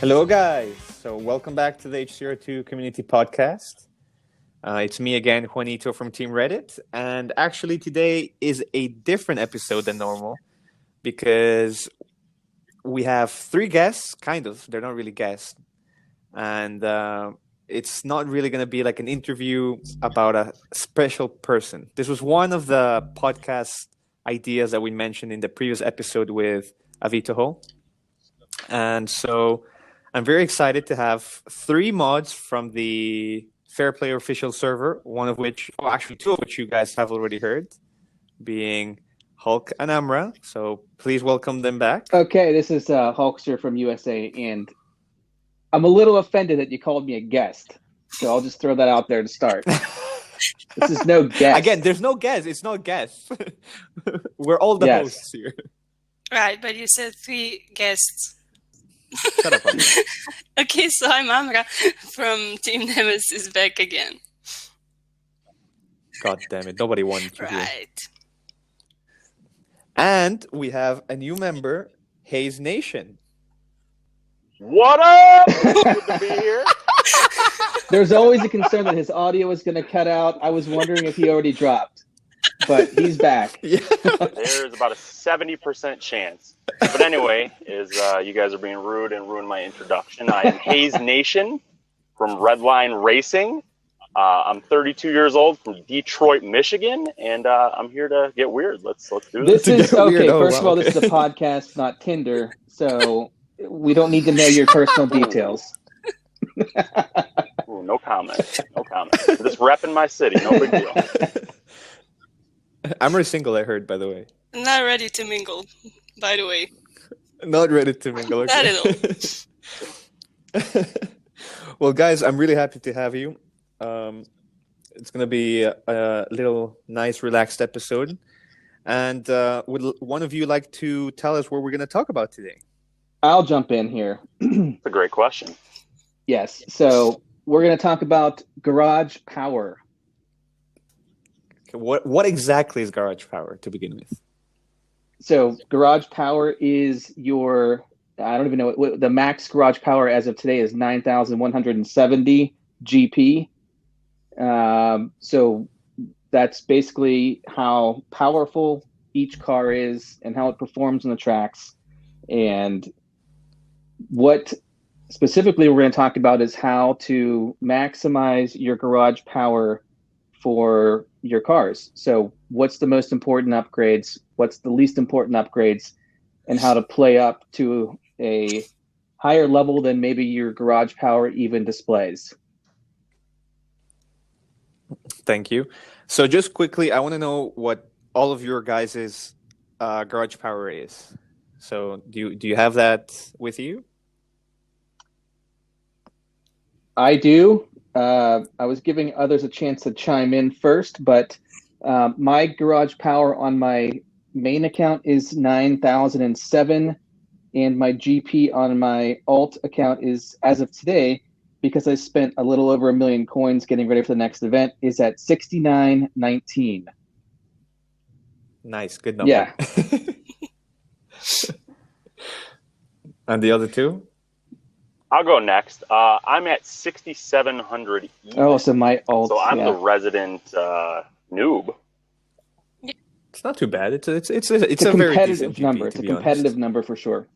Hello, guys. So, welcome back to the HCR2 Community Podcast. It's me again, Juanito from Team Reddit. And actually, today is a different episode than normal because we have three guests, kind of. They're not really guests. And it's not really going to be like an interview about a special person. This was one of the podcast ideas that we mentioned in the previous episode with Avitoho. And so I'm very excited to have three mods from the Fair Play official server, actually two of which you guys have already heard, being Hulk and Amra. So please welcome them back. Okay, this is Hulkster from USA, and I'm a little offended that you called me a guest. So I'll just throw that out there to start. This is no guest. Again, there's no guest. It's not guests. We're all the hosts here. Right, but you said three guests. Shut up. Okay, so I'm Amra from Team Nemesis back again. God damn it. Nobody wanted you here. Right. And we have a new member, HayesNation. What up? Good to be here. There's always a concern that his audio is going to cut out. I was wondering if he already dropped, but he's back. Yeah. There's about a 70% chance. But anyway, you guys are being rude and ruined my introduction. I am HayesNation from Redline Racing. I'm 32 years old from Detroit, Michigan, and I'm here to get weird. Let's do this. This is okay. First of all, this is a podcast, not Tinder, so we don't need to know your personal details. Ooh, no comment. No comment. Just repping my city. No big deal. I'm single, I heard, by the way. Not ready to mingle, by the way. Not ready to mingle. Okay. Not at all. Well, guys, I'm really happy to have you. It's going to be a little nice, relaxed episode. And would one of you like to tell us what we're going to talk about today? I'll jump in here. It's a great question. Yes. So we're going to talk about garage power. Okay, what exactly is garage power to begin with? So garage power is your, I don't even know, what the max garage power as of today is 9,170 GP. So that's basically how powerful each car is and how it performs on the tracks. And what specifically we're going to talk about is how to maximize your garage power for your cars. So what's the most important upgrades? What's the least important upgrades? And how to play up to a higher level than maybe your garage power even displays. Thank you. So just quickly, I want to know what all of your guys' garage power is. So do you have that with you? I do. I was giving others a chance to chime in first, but my garage power on my main account is 9,007, and my GP on my alt account is, as of today, because I spent a little over 1 million coins getting ready for the next event, is at 6919. Nice, good number. Yeah. And the other two? I'll go next. I'm at 6,700 even. Oh, so my alt. So I'm the resident noob. It's not too bad. It's a very competitive decent number. GP, It's a competitive number for sure.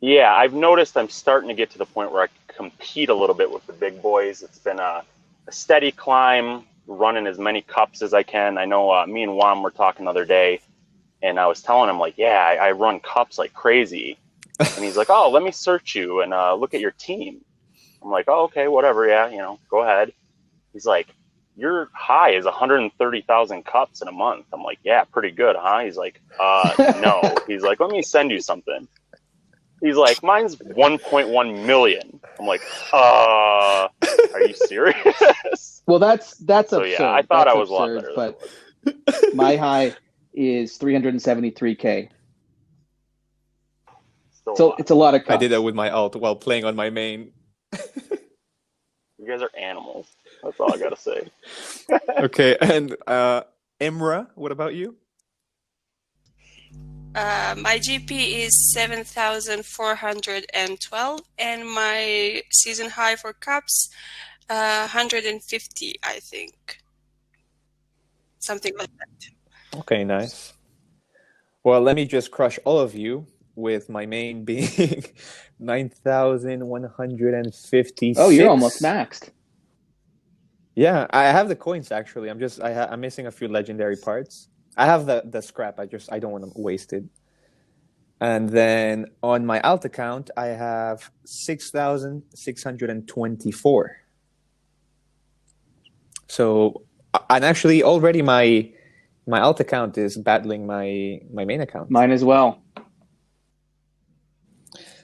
Yeah, I've noticed I'm starting to get to the point where I compete a little bit with the big boys. It's been a steady climb, running as many cups as I can. I know me and Juan were talking the other day, and I was telling him, like, yeah, I run cups like crazy. And he's like, oh, let me search you and look at your team. I'm like, oh, okay, whatever, yeah, go ahead. He's like, your high is 130,000 cups in a month. I'm like, yeah, pretty good, huh? He's like, no. He's like, let me send you something. He's like, mine's 1.1 million. I'm like, are you serious? Well, that's so, absurd. Yeah, I thought that's I was absurd, a lot better. But my high is 373K. So it's a lot of cups. I did that with my alt while playing on my main. You guys are animals. That's all I gotta say. Okay, and Amra, what about you? My GP is 7,412, and my season high for cups, 150, I think. Something like that. Okay, nice. Well, let me just crush all of you with my main being 9,156. Oh, you're almost maxed. Yeah, I have the coins actually. I'm missing a few legendary parts. I have the scrap. I don't want to waste it. And then on my alt account, I have 6,624. So, and actually already my alt account is battling my main account. Mine as well.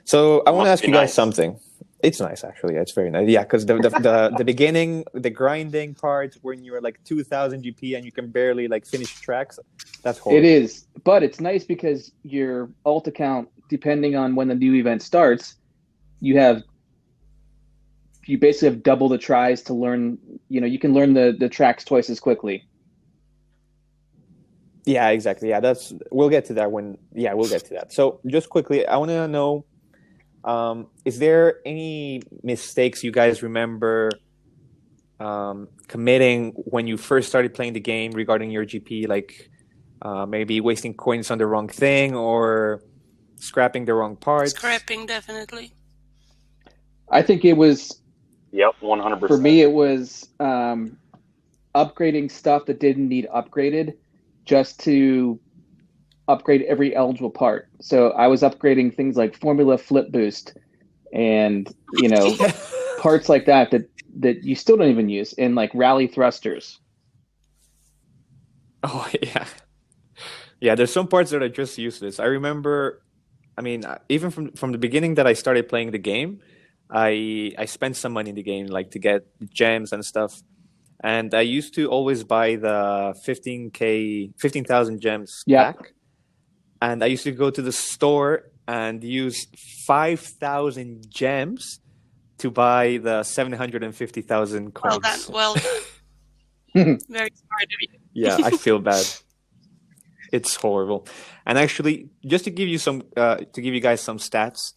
So I want to Must ask be you guys nice. something. It's nice, actually. It's very nice. Yeah, because the beginning, the grinding part when you're like 2,000 GP and you can barely like finish tracks, that's horrible. It is, but it's nice because your alt account, depending on when the new event starts, you basically have double the tries to learn. You can learn the tracks twice as quickly. Yeah, exactly. Yeah, we'll get to that we'll get to that. So just quickly, I want to know, is there any mistakes you guys remember committing when you first started playing the game regarding your GP, like maybe wasting coins on the wrong thing or scrapping the wrong parts? Scrapping, definitely. I think it was, Yep, 100%. for me, it was upgrading stuff that didn't need upgraded just to upgrade every eligible part. So I was upgrading things like Formula Flip Boost and, parts like that you still don't even use, in like rally thrusters. Oh, yeah. Yeah, there's some parts that are just useless. I remember, even from the beginning that I started playing the game, I spent some money in the game, like to get gems and stuff. And I used to always buy the 15,000 gems pack. And I used to go to the store and use 5,000 gems to buy the 750,000 coins. Well done. Very smart of you. Yeah, I feel bad. It's horrible. And actually, just to give you guys some stats,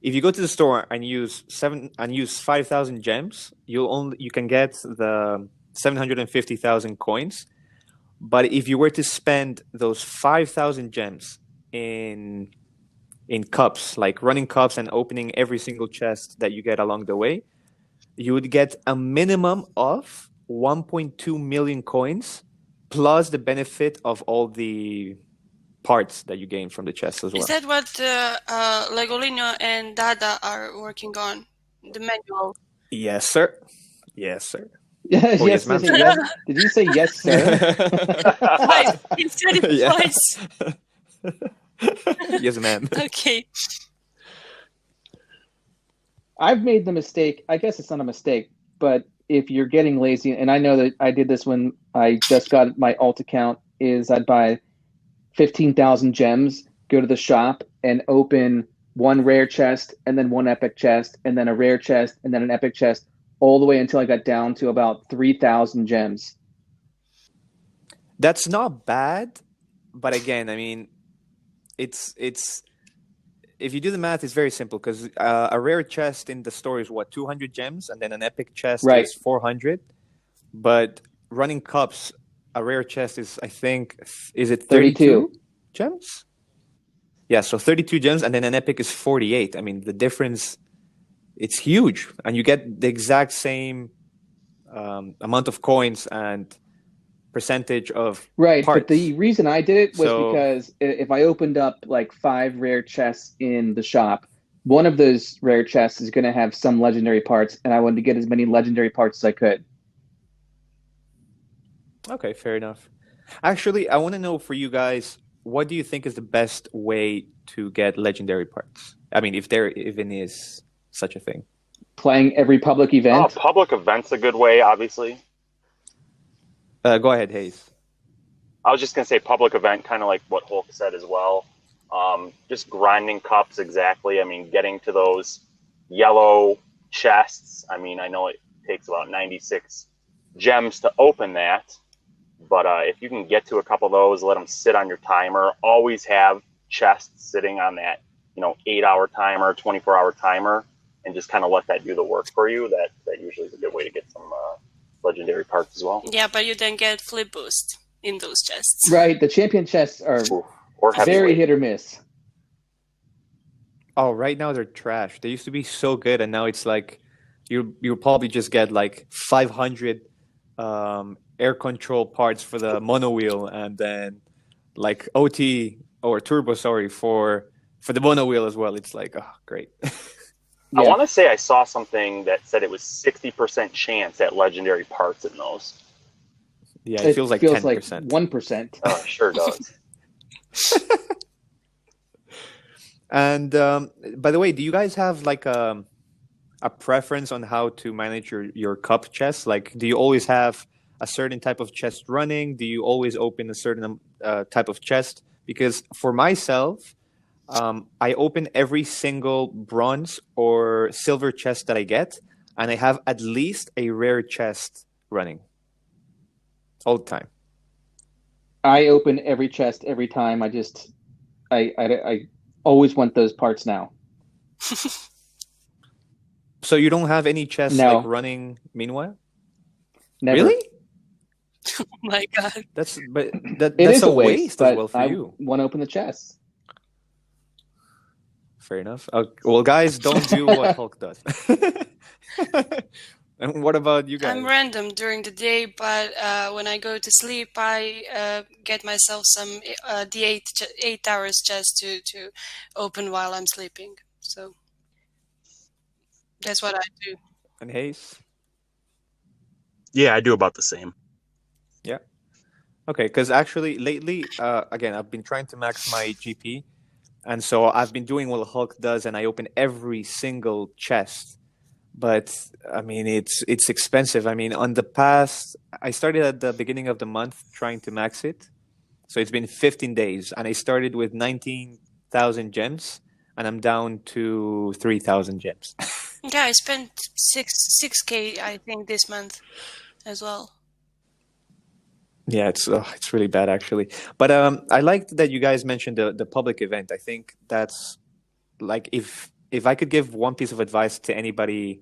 if you go to the store and use 5,000 gems, you can get the 750,000 coins. But if you were to spend those 5,000 gems in cups, like running cups and opening every single chest that you get along the way, you would get a minimum of 1.2 million coins, plus the benefit of all the parts that you gain from the chest as well. Is that what Legolino and Dada are working on? The manual? Yes, sir. Yes, sir. Yes, yes, ma'am. yes. Did you say yes, sir? Twice. You said it Yeah. twice. Yes, ma'am. Okay. I've made the mistake. I guess it's not a mistake, but if you're getting lazy, and I know that I did this when I just got my alt account, is I'd buy 15,000 gems, go to the shop, and open one rare chest, and then one epic chest, and then a rare chest, and then an epic chest, all the way until I got down to about 3,000 gems. That's not bad, but again, it's if you do the math, it's very simple because a rare chest in the store is 200 gems, and then an epic chest is 400. But running cups, a rare chest is, I think, is it 32 gems? Yeah, so 32 gems, and then an epic is 48. The difference, it's huge, and you get the exact same amount of coins and percentage of parts. But the reason I did it was because if I opened up like 5 rare chests in the shop, one of those rare chests is going to have some legendary parts, and I wanted to get as many legendary parts as I could. Okay, fair enough. Actually, I want to know for you guys, what do you think is the best way to get legendary parts? If there even is such a thing. Playing every public event. Public event's a good way, obviously. Go ahead, Hayes. I was just going to say public event, kind of like what Hulk said as well. Just grinding cups, exactly. Getting to those yellow chests. I know it takes about 96 gems to open that, But if you can get to a couple of those, let them sit on your timer. Always have chests sitting on that, 8-hour timer, 24-hour timer, and just kind of let that do the work for you. That usually is a good way to get some legendary parts as well. Yeah, but you then get flip boost in those chests. Right. The champion chests are Or very hit or miss. Oh, right now they're trash. They used to be so good, and now it's like you'll probably just get like 500 air control parts for the mono wheel, and then like OT or turbo, sorry, for the mono wheel as well. It's like, oh, great. I want to say I saw something that said it was 60% chance at legendary parts in those. Yeah, it feels like 10%. Like 1%. Oh, it sure does. And by the way, do you guys have like a preference on how to manage your cup chest? Like, do you always have a certain type of chest running? Do you always open a certain type of chest? Because for myself, I open every single bronze or silver chest that I get, and I have at least a rare chest running all the time. I open every chest every time. I always want those parts now. So you don't have any chests No. like running meanwhile? Never. Really? Oh my god. That's It that's is a a waste, as but well for I you. want to open the chests. Fair enough. Well, guys, don't do what Hulk does. And what about you guys? I'm random during the day, but when I go to sleep, I get myself some the 8 hours chest to open while I'm sleeping. So that's what I do. And Hayes? Yeah, I do about the same. Yeah. Okay, because actually lately, again, I've been trying to max my GP, and so I've been doing what Hulk does, and I open every single chest. But I mean, it's expensive. I mean, on the past, I started at the beginning of the month trying to max it, so it's been 15 days, and I started with 19,000 gems, and I'm down to 3,000 gems. Yeah, I spent 6K I think this month as well. Yeah, it's really bad actually. But I liked that you guys mentioned the public event. I think that's like if I could give one piece of advice to anybody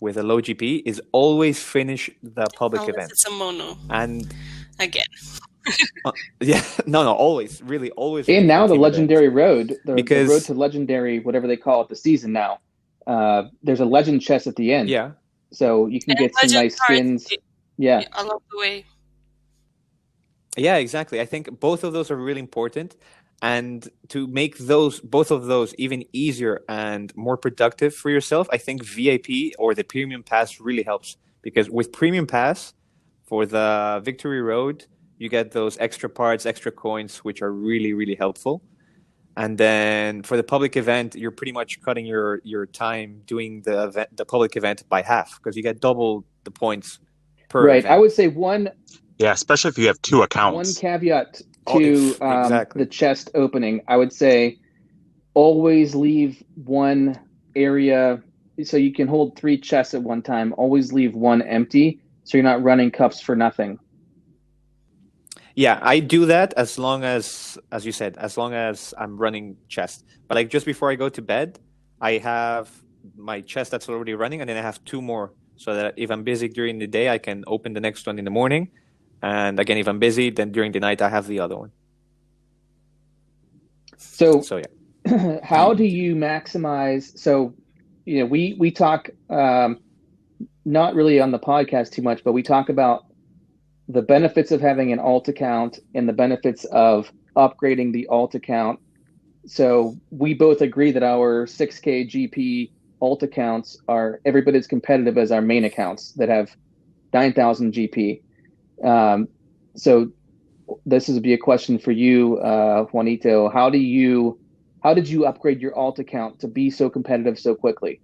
with a low GP is always finish the public Unless event. it's a mono And again. yeah, no, always, really, always. And finish now the team event. legendary road, the Because- road to legendary, whatever they call it, the season now. There's a legend chest at the end. Yeah, So you can And get some legend nice cards skins. Yeah. along the way. yeah, exactly. I think both of those are really important. And to make both of those even easier and more productive for yourself, I think VIP or the Premium Pass really helps. Because with Premium Pass, for the Victory Road, you get those extra parts, extra coins, which are really, really helpful. And then for the public event, you're pretty much cutting your time doing the public event by half because you get double the points per Right. event. I would say one Yeah, especially if you have two accounts. caveat Oh, to exactly. the chest opening. I would say always leave one area so you can hold 3 chests at one time. Always leave one empty so you're not running cups for nothing. Yeah, I do that as long as you said, as long as I'm running chest. But like just before I go to bed, I have my chest that's already running, and then I have 2 more, so that if I'm busy during the day, I can open the next one in the morning. And again, if I'm busy, then during the night, I have the other one. So So yeah. how do you maximize? So, we talk not really on the podcast too much, but we talk about the benefits of having an alt account and the benefits of upgrading the alt account. So we both agree that our 6K GP alt accounts are every bit as competitive as our main accounts that have 9,000 GP. So this would be a question for you, Juanito. How did you upgrade your alt account to be so competitive so quickly?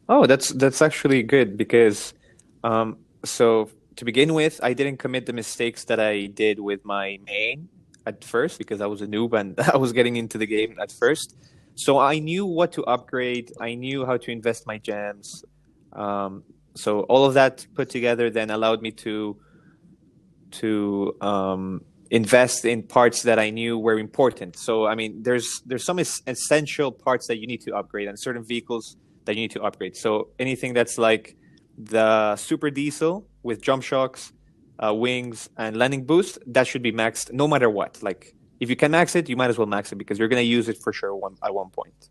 Oh, that's actually good because so to begin with, I didn't commit the mistakes that I did with my main at first because I was a noob and I was getting into the game at first. So I knew what to upgrade. I knew how to invest my gems. So all of that put together then allowed me to invest in parts that I knew were important. So I mean, there's some essential parts that you need to upgrade, and certain vehicles that you need to upgrade. So anything that's like the super diesel with jump shocks, wings, and landing boost, that should be maxed no matter what. Like if you can max it, you might as well max it because you're going to use it for sure at one point.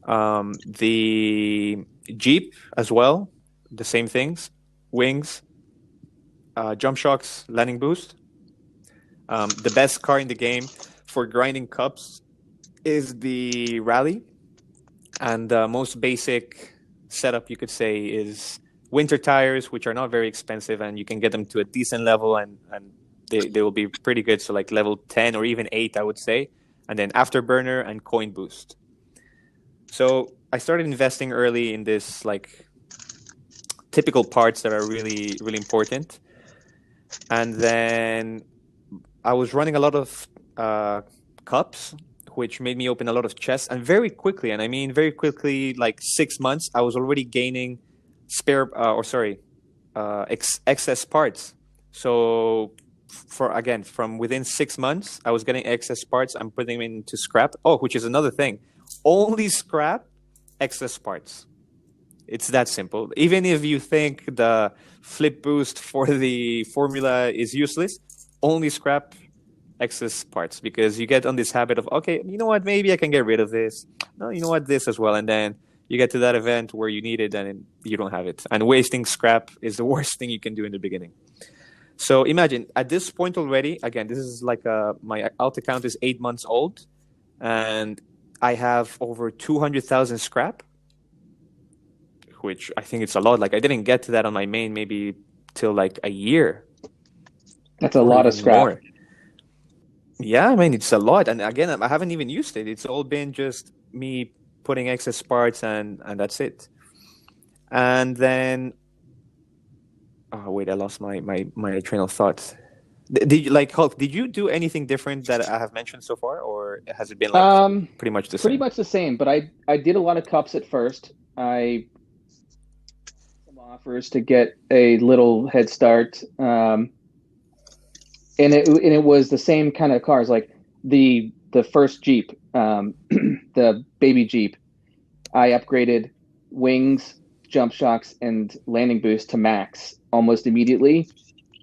The Jeep as well, the same things: wings, jump shocks, landing boost. The best car in the game for grinding cups is the Rally, and the most basic setup you could say is winter tires, which are not very expensive, and you can get them to a decent level, and they will be pretty good. So like level 10 or even 8, I would say, and then afterburner and coin boost. So I started investing early in this like typical parts that are really, really important. And then I was running a lot of cups, which made me open a lot of chests. And very quickly, and I mean very quickly, like 6 months, I was already gaining excess parts. So from within 6 months, I was getting excess parts. I'm putting them into scrap. Oh, which is another thing. Only scrap excess parts. It's that simple. Even if you think the flip boost for the formula is useless, only scrap excess parts, because you get on this habit of, okay, you know what, maybe I can get rid of this. No, you know what, this as well. And then you get to that event where you need it and you don't have it. And wasting scrap is the worst thing you can do in the beginning. So imagine at this point already, again, this is like my alt account is 8 months old, and I have over 200,000 scrap, which I think it's a lot. Like I didn't get to that on my main maybe till like a year. That's a lot of scrap. More. Yeah, I mean, it's a lot. And again, I haven't even used it. It's all been just me putting excess parts and that's it. And then, oh wait, I lost my train of thought. Did you, like Hulk, did you do anything different that I have mentioned so far, or has it been like pretty much the same? Pretty much the same, but I did a lot of cups at first. I some offers to get a little head start. And it was the same kind of cars, like the first Jeep, the baby Jeep. I upgraded wings, jump shocks, and landing boost to max almost immediately.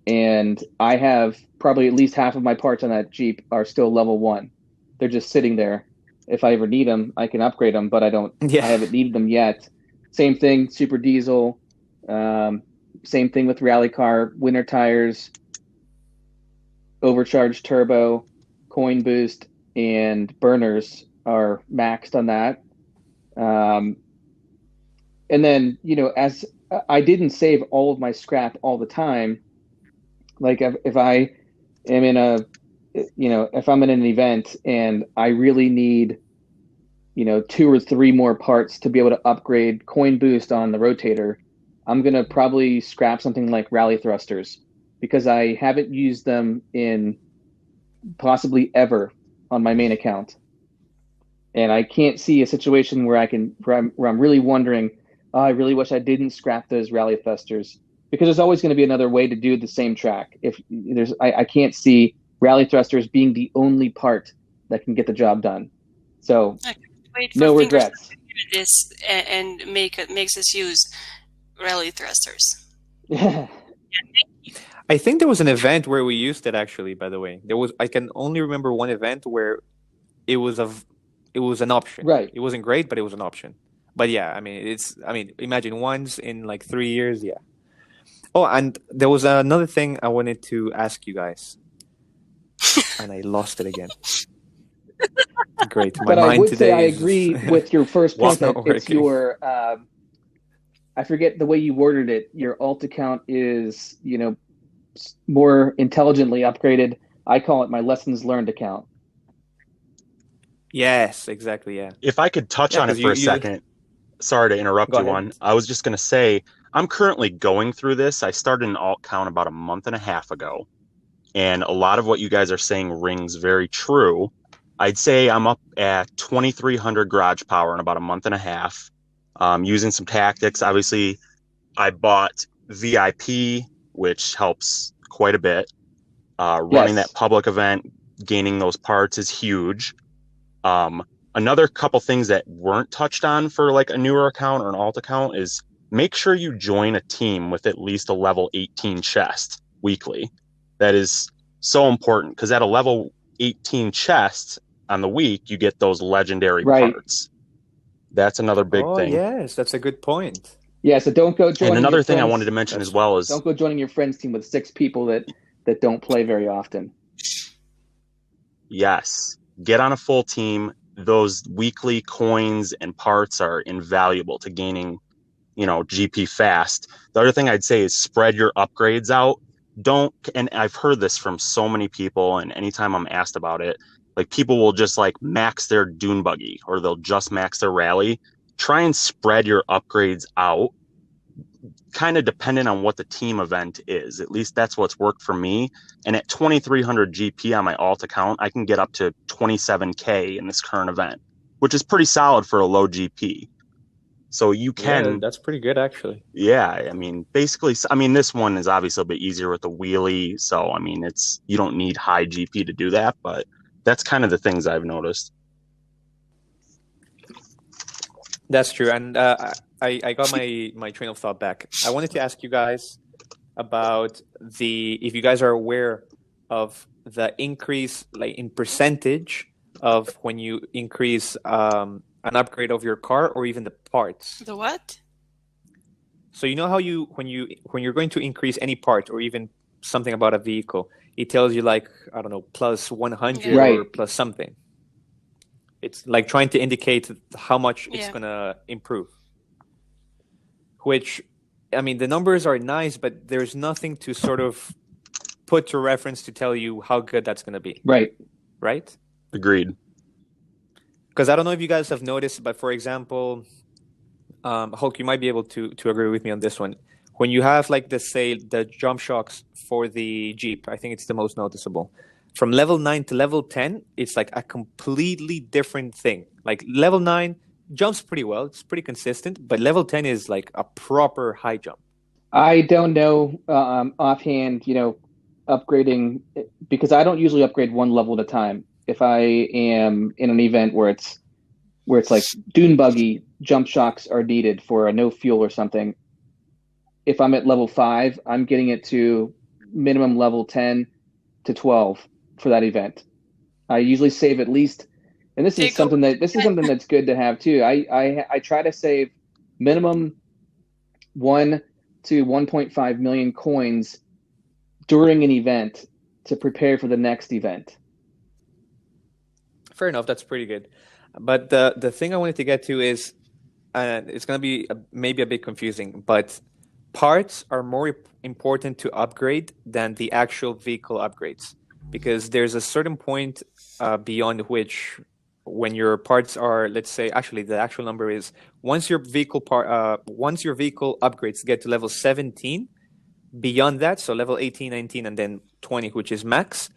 And I have probably at least half of my parts on that Jeep are still level 1. They're just sitting there. If I ever need them, I can upgrade them, but I haven't needed them yet. Same thing, super diesel. Same thing with rally car, winter tires, overcharged turbo, coin boost, and burners are maxed on that. And then, as I didn't save all of my scrap all the time, like if I am if I'm in an event and I really need, 2 or 3 more parts to be able to upgrade coin boost on the rotator, I'm going to probably scrap something like rally thrusters, because I haven't used them in possibly ever on my main account. And I can't see a situation where I'm really wondering, I really wish I didn't scrap those rally thrusters, because there's always going to be another way to do the same track. I can't see rally thrusters being the only part that can get the job done. So no regrets. This and makes us use rally thrusters. Yeah. I think there was an event where we used it, actually, by the way. I can only remember one event where it was an option. Right. It wasn't great, but it was an option. But yeah, imagine once in like 3 years, yeah. Oh, and there was another thing I wanted to ask you guys. And I lost it again. Great. But I would say I agree with your first point that it's your I forget the way you worded it. Your alt account is, more intelligently upgraded. I call it my lessons learned account. Yes, exactly. Yeah. If I could touch on it for a second, sorry to interrupt you, Juan. I was just going to say, I'm currently going through this. I started an alt count about a month and a half ago, and a lot of what you guys are saying rings very true. I'd say I'm up at 2,300 garage power in about a month and a half, using some tactics. Obviously, I bought VIP, which helps quite a bit. Running that public event, gaining those parts is huge. Another couple things that weren't touched on for like a newer account or an alt account is make sure you join a team with at least a level 18 chest weekly. That is so important because at a level 18 chest on the week, you get those legendary parts. That's another big thing. Oh, yes, that's a good point. Yeah, so don't go joining. And another thing I wanted to mention as well is don't go joining your friends team with 6 people that don't play very often. Yes, get on a full team. Those weekly coins and parts are invaluable to gaining, GP fast. The other thing I'd say is spread your upgrades out. And I've heard this from so many people, and anytime I'm asked about it, like people will just like max their dune buggy or they'll just max their rally. Try and spread your upgrades out, kind of dependent on what the team event is. At least that's what's worked for me. And at 2,300 GP on my alt account, I can get up to 27K in this current event, which is pretty solid for a low GP. So you can... Yeah, that's pretty good, actually. Yeah, I mean, basically, this one is obviously a bit easier with the wheelie. So, you don't need high GP to do that, but that's kind of the things I've noticed. That's true. And I got my train of thought back. I wanted to ask you guys about if you guys are aware of the increase, like in percentage of when you increase an upgrade of your car or even the parts. The what? So you know how when you're going to increase any part or even something about a vehicle, it tells you like, I don't know, plus 100 or plus something. It's like trying to indicate how much it's going to improve. Which, the numbers are nice, but there's nothing to sort of put to reference to tell you how good that's going to be. Right. Right? Agreed. Because I don't know if you guys have noticed, but for example, Hulk, you might be able to agree with me on this one. When you have like the jump shocks for the Jeep, I think it's the most noticeable. From level 9 to level 10, it's like a completely different thing. Like level 9 jumps pretty well. It's pretty consistent. But level 10 is like a proper high jump. I don't know offhand, upgrading, because I don't usually upgrade one level at a time. If I am in an event where it's like dune buggy, jump shocks are needed for a no fuel or something. If I'm at level 5, I'm getting it to minimum level 10 to 12 for that event. I usually save at least, and this is something that's good to have too. I try to save minimum 1 to 1.5 million coins during an event to prepare for the next event. Fair enough. That's pretty good. But the thing I wanted to get to is, it's going to be maybe a bit confusing, but parts are more important to upgrade than the actual vehicle upgrades, because there's a certain point beyond which, when your parts are, let's say, actually the actual number is once your vehicle upgrades get to level 17, beyond that, so level 18, 19, and then 20, which is max,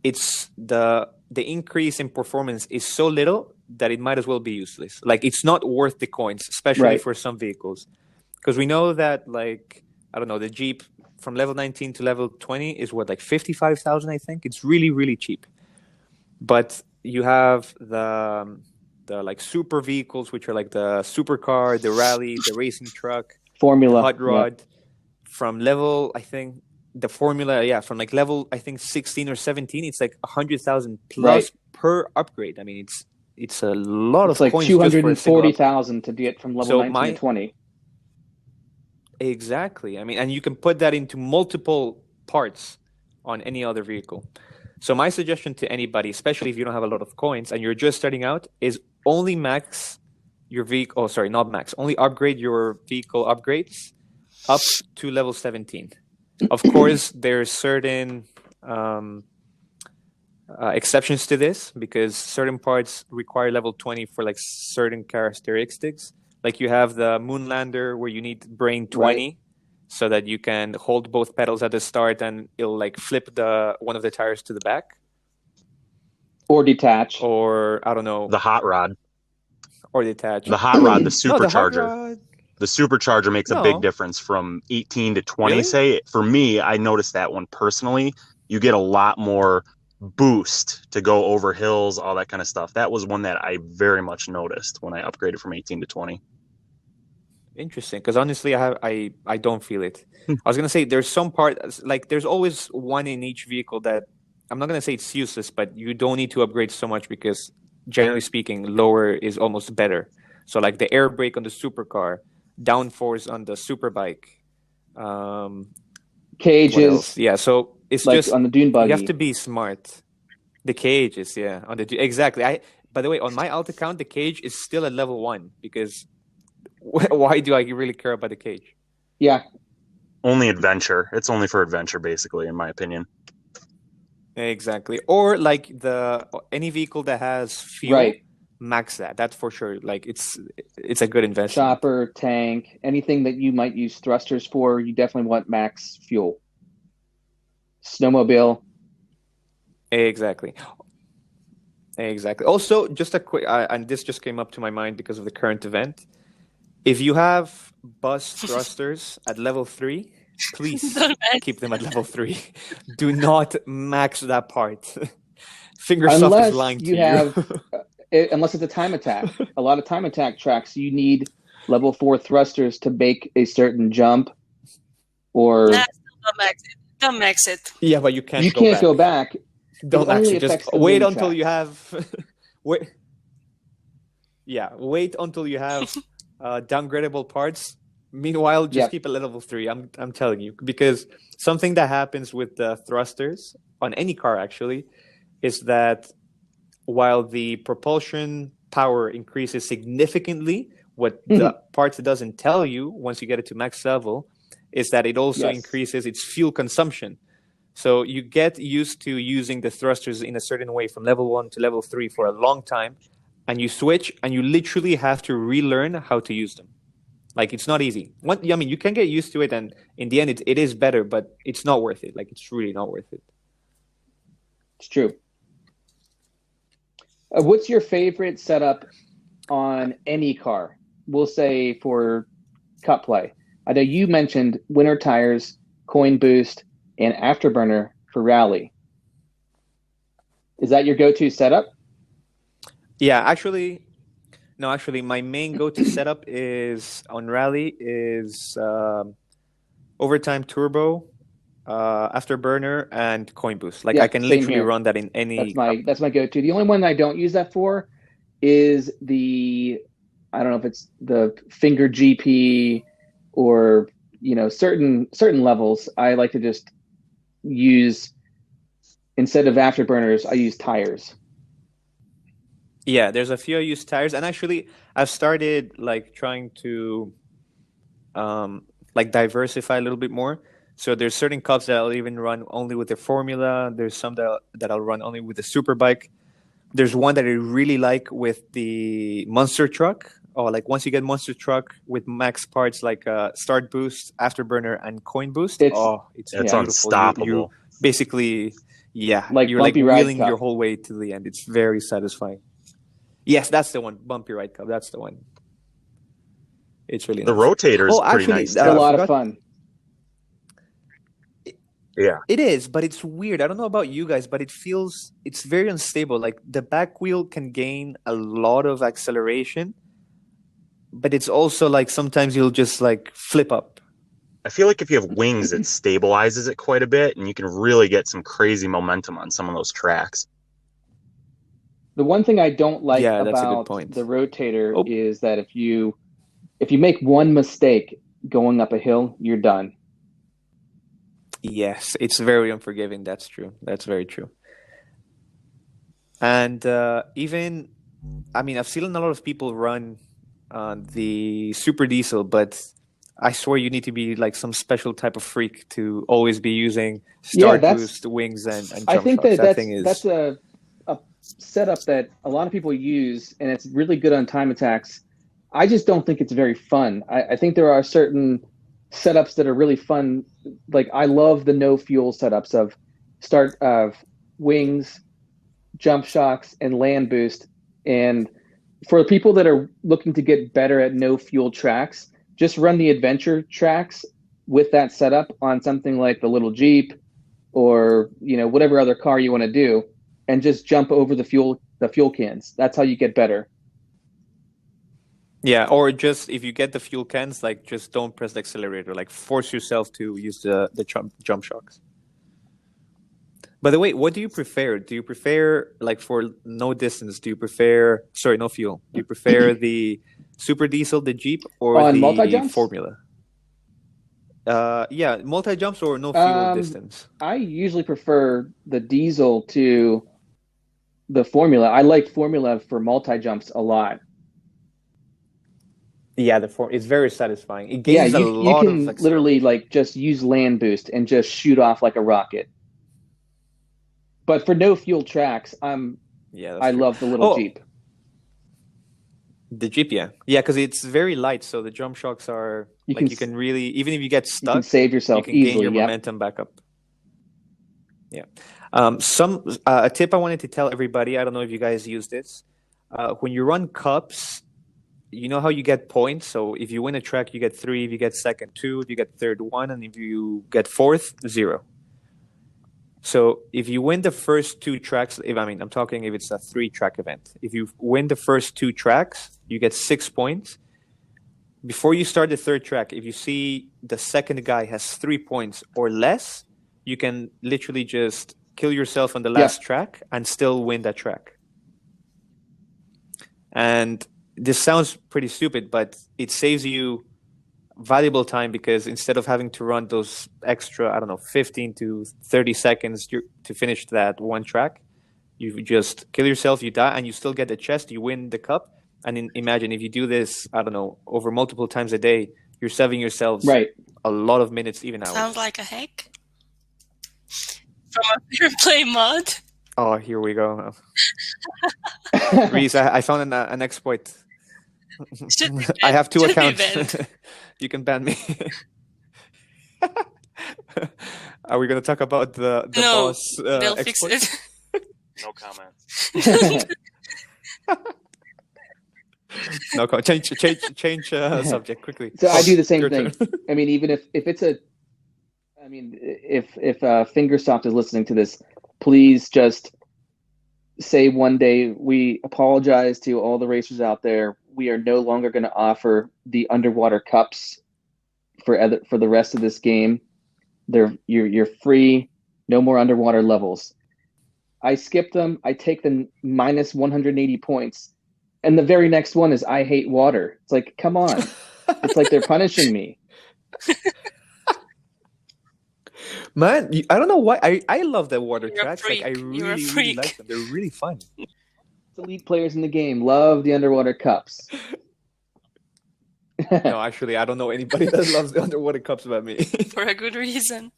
it's the increase in performance is so little that it might as well be useless. Like, it's not worth the coins, especially for some vehicles. Because we know that, like, I don't know, the Jeep from level 19 to level 20 is what, like 55,000, I think. It's really, really cheap. But you have the like super vehicles, which are like the supercar, the rally, the racing truck, Formula, the hot rod, from level, I think, the Formula, from like level, I think 16 or 17, it's like 100,000 plus per upgrade. I mean, it's a lot of coins. It's like 240,000 to get from level 19 to 20. Exactly. I mean, and you can put that into multiple parts on any other vehicle. So my suggestion to anybody, especially if you don't have a lot of coins and you're just starting out, is only max your vehicle. Oh, sorry, not max. Only upgrade your vehicle upgrades up to level 17. Of course, there's certain exceptions to this, because certain parts require level 20 for like certain characteristics. Like you have the Moonlander where you need brain 20 so that you can hold both pedals at the start and it'll like flip one of the tires to the back. Or detach. Or, I don't know. The hot rod. Or detach. The hot rod, the supercharger. No, The supercharger makes a big No. difference from 18 to 20, Really? say. For me, I noticed that one personally. You get a lot more boost to go over hills, all that kind of stuff. That was one that I very much noticed when I upgraded from 18 to 20. Interesting, because honestly, I don't feel it. I was gonna say there's some part, like there's always one in each vehicle that I'm not gonna say it's useless, but you don't need to upgrade so much because generally speaking, lower is almost better. So like the air brake on the supercar, downforce on the superbike, what Cages, else? Yeah, so it's like just on the dune you have buggy. to be smart. The cages, yeah, on the exactly. By the way, on my alt account, the cage is still at level 1 because why do I really care about the cage? Yeah, Only adventure. It's only for adventure, basically, in my opinion. Exactly. Or like any vehicle that has fuel, right. max that. That's for sure. Like it's a good investment. Chopper, tank, anything that you might use thrusters for, you definitely want max fuel. Snowmobile. Exactly. Exactly. Also, just a quick, and this just came up to my mind because of the current event. If you have bus thrusters at level 3, please keep them at level 3. Do not max that part. Fingersoft is Unless lying to you you. have, unless it's a time attack. A lot of time attack tracks, you need level 4 thrusters to make a certain jump, or Nah, don't max it. Don't max it. Yeah, but you can't you go can't back. go back. Don't It only actually just affects the wait main until track. you have wait. Yeah, wait until you have downgradable parts. Meanwhile, just Yep. keep it at level 3. I'm telling you, because something that happens with the thrusters on any car actually is that while the propulsion power increases significantly, what the part doesn't tell you once you get it to max level is that it also Yes. increases its fuel consumption. So you get used to using the thrusters in a certain way from level 1 to level 3 for a long time, and you switch and you literally have to relearn how to use them. Like, it's not easy. I mean, you can get used to it, and in the end, it is better, but it's not worth it. Like, it's really not worth it. It's true. What's your favorite setup on any car? We'll say for Cup play. I know you mentioned winter tires, coin boost, and afterburner for rally. Is that your go-to setup? Yeah, actually, my main go-to setup is on rally is overtime turbo, afterburner, and coin boost. Like, Yeah, I can same literally here. run that in any That's my go-to. The only one I don't use that for is I don't know if it's the finger GP or certain levels. I like to just use, instead of afterburners, I use tires. Yeah, there's a few I use tires, and actually I've started like trying to like diversify a little bit more. So there's certain cups that I'll even run only with the formula. There's some that I'll run only with the superbike. There's one that I really like with the monster truck. Oh, like once you get monster truck with max parts like start boost, afterburner, and coin boost. It's beautiful. Unstoppable. You basically, yeah, like you're like bumpy ride wheeling cup. your whole way to the end. It's very satisfying. Yes, that's the one. Bumpy ride cup. That's the one. It's really The nice. rotator is pretty actually, nice It's too. a lot of fun. Yeah. It is, but it's weird. I don't know about you guys, but it's very unstable. Like the back wheel can gain a lot of acceleration, but it's also like sometimes you'll just like flip up. I feel like if you have wings, it stabilizes it quite a bit, and you can really get some crazy momentum on some of those tracks. The one thing I don't like Yeah, that's a good about point. the rotator is that if you make one mistake going up a hill, you're done. Yes, it's very unforgiving. That's true. That's very true. And even, I mean, I've seen a lot of people run the super diesel, but I swear you need to be like some special type of freak to always be using start boost, wings, and jump I think shocks. that's a setup that a lot of people use, and it's really good on time attacks. I just don't think it's very fun. I think there are certain setups that are really fun. Like I love the no fuel setups of start of wings, jump shocks, and land boost. And for people that are looking to get better at no fuel tracks, just run the adventure tracks with that setup on something like the little Jeep or, whatever other car you want to do, and just jump over the fuel cans. That's how you get better. Yeah, or just if you get the fuel cans, like just don't press the accelerator. Like force yourself to use the jump shocks. By the way, what do you prefer? Do you prefer, like, for no distance, no fuel? Do you prefer the Super Diesel, the Jeep, or On the multi-jumps? Formula? Yeah, multi-jumps or no fuel distance? I usually prefer the Diesel to the Formula. I like Formula for multi-jumps a lot. Yeah, it's very satisfying. It gains a lot of you can acceleration. literally like just use land boost and just shoot off like a rocket. But for no fuel tracks, I love the little Jeep. The Jeep, yeah, because it's very light, so the jump shocks are you can really, even if you get stuck, you can save yourself you can easily. gain your momentum back up. Yeah. A tip I wanted to tell everybody. I don't know if you guys use this. When you run cups, you know how you get points. So if you win a track, you get 3. If you get second, 2. If you get third, 1. And if you get fourth, 0. So if you win the first 2 tracks, I'm talking if it's a 3-track event. If you win the first 2 tracks, you get 6 points. Before you start the 3rd track, if you see the second guy has 3 points or less, you can literally just kill yourself on the last track and still win that track. And this sounds pretty stupid, but it saves you valuable time, because instead of having to run those extra, 15 to 30 seconds to finish that one track, you just kill yourself, you die, and you still get the chest, you win the cup. And imagine if you do this, over multiple times a day, you're saving yourselves a lot of minutes, even hours. Sounds like a hack from a Fair Play mod. Oh, here we go. Reese, I found an exploit. I have 2 accounts. You can ban me. Are we going to talk about the boss? They'll fix it. No comments. No, change subject quickly. So I do the same thing. Even if it's if Fingersoft is listening to this, please just say one day, we apologize to all the racers out there. We are no longer going to offer the underwater cups for the rest of this game. You're free. No more underwater levels. I skip them. I take the minus 180 points. And the very next one is I hate water. It's like, come on. It's like they're punishing me. Man, I don't know why. I love the water tracks. Like, I really like them. They're really fun. Elite players in the game love the underwater cups. No, actually, I don't know anybody that loves the underwater cups about me. For a good reason.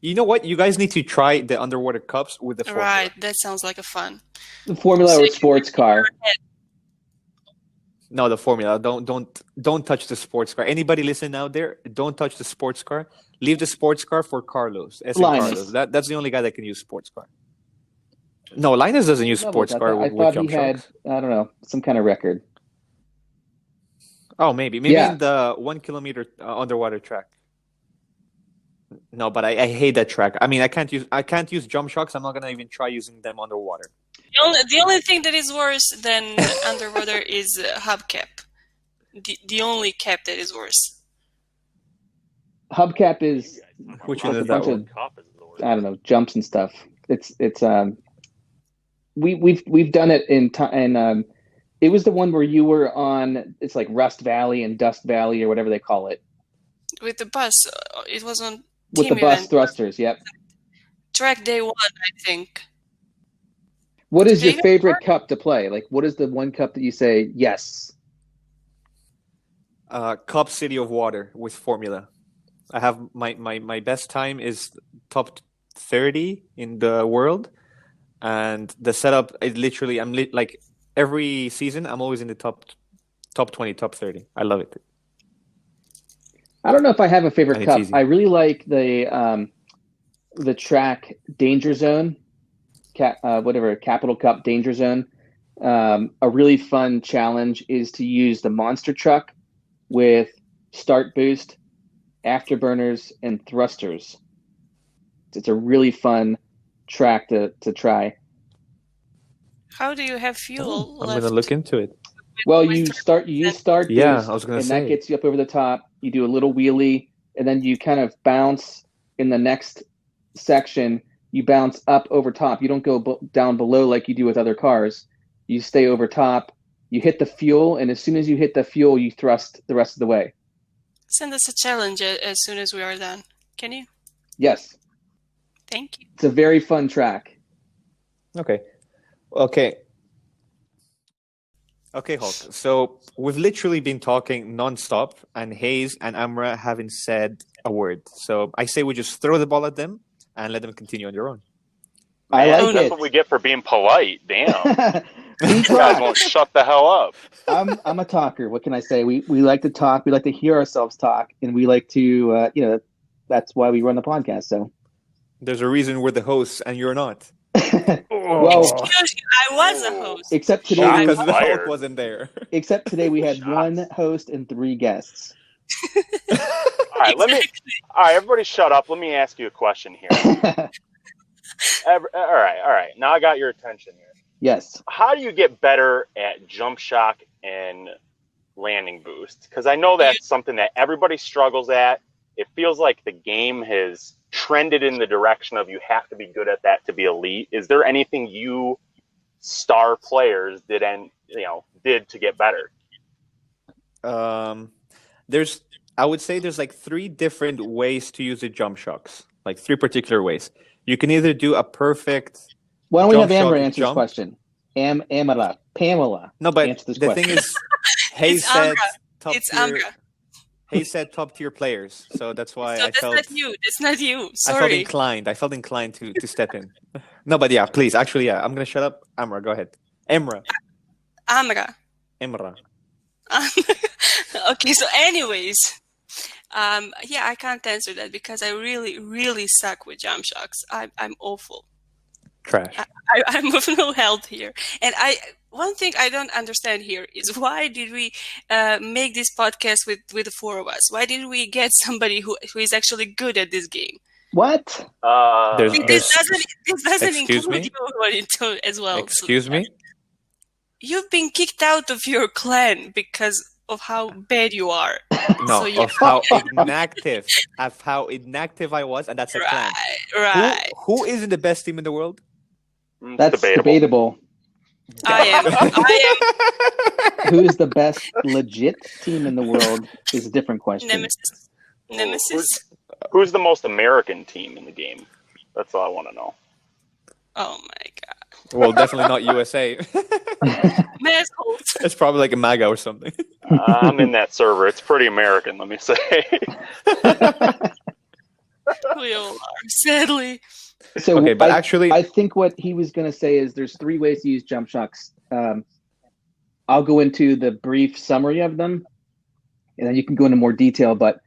You know what? You guys need to try the underwater cups with the Formula. Right, that sounds like a fun. The Formula or sports car. No, the Formula. Don't touch the sports car. Anybody listening out there, don't touch the sports car. Leave the sports car for Carlos. Carlos. That's the only guy that can use sports car. No, Linus doesn't use sports car with jump shocks. I don't know, some kind of record. Oh, maybe in the 1 kilometer underwater track. No, but I hate that track. I can't use jump shocks. I'm not gonna even try using them underwater. The only thing that is worse than underwater is hubcap. The only cap that is worse. Hubcap is which one is that one? I don't know, jumps and stuff. It's we've done it in it was the one where you were on. It's like Rust Valley and Dust Valley or whatever they call it. With the bus, it was on. With the bus thrusters, yep. Track day 1, I think. What is your favorite cup to play? Like, what is the one cup that you say yes? Cup City of Water with Formula. I have my best time is top 30 in the world, and the setup is literally like every season I'm always in the top 20, top 30. I love it. I don't know if I have a favorite cup. I really like the track Danger Zone, Capital Cup Danger Zone. A really fun challenge is to use the monster truck with start boost, afterburners, and thrusters. It's a really fun track to try. How do you have fuel I'm left? gonna look into it. Well, you use start boost, Yeah, I was gonna and say that gets you up over the top. You do a little wheelie, and then you kind of bounce in the next section. You bounce up over top. You don't go down below like you do with other cars. You stay over top. You hit the fuel, and as soon as you hit the fuel, you thrust the rest of the way. Send us a challenge as soon as we are done. Can you? Yes. Thank you. It's a very fun track. Okay, Hulk. So we've literally been talking nonstop, and Hayes and Amra haven't said a word. So I say we just throw the ball at them and let them continue on their own. I like That's it. what we get for being polite. Damn. We You guys talk. won't shut the hell up. I'm a talker. What can I say? We like to talk. We like to hear ourselves talk, and we like to that's why we run the podcast. So There's a reason we're the hosts and you're not. well, Excuse you, I was a host. except today, Shots Because the fired. Hulk wasn't there. except today we had Shots. one host and 3 guests. All right, all right, everybody shut up. Let me ask you a question here. All right. Now I got your attention here. Yes. How do you get better at jump shock and landing boost? Because I know that's something that everybody struggles at. It feels like the game has trended in the direction of you have to be good at that to be elite. Is there anything you star players did to get better? I would say there's like 3 different ways to use the jump shocks. Like 3 particular ways. You can either do a perfect. Why don't we have Jump Amber shock answer this jump. question? Pamela. No, but answer this the question. thing is, Hayes It's said Amra. top It's tier. Amra. Hayes said top tier players, so that's why So I that's felt. not you. That's not you. I felt Sorry. inclined. I felt inclined to step in. No, but yeah, please. Actually, yeah, I'm gonna shut up. Amra, go ahead. Amra. Amra. Okay, so anyways, yeah, I can't answer that because I really, really suck with jump shocks. I'm awful. Trash. I'm of no help here. And one thing I don't understand here is why did we make this podcast with the 4 of us? Why didn't we get somebody who is actually good at this game? What? This doesn't Excuse include me? you as well. Excuse me? You've been kicked out of your clan because of how bad you are. No, So you- of how inactive I was, and that's a plan. Right. Who isn't the best team in the world? That's debatable. I am. Who is the best legit team in the world is a different question. Nemesis. Who's the most American team in the game? That's all I want to know. Oh my god. Well, definitely not USA. Masshole. It's probably like a MAGA or something. I'm in that server. It's pretty American, let me say. We all are, sadly. So Okay, but actually, I think what he was going to say is there's 3 ways to use jump shocks. I'll go into the brief summary of them, and then you can go into more detail. But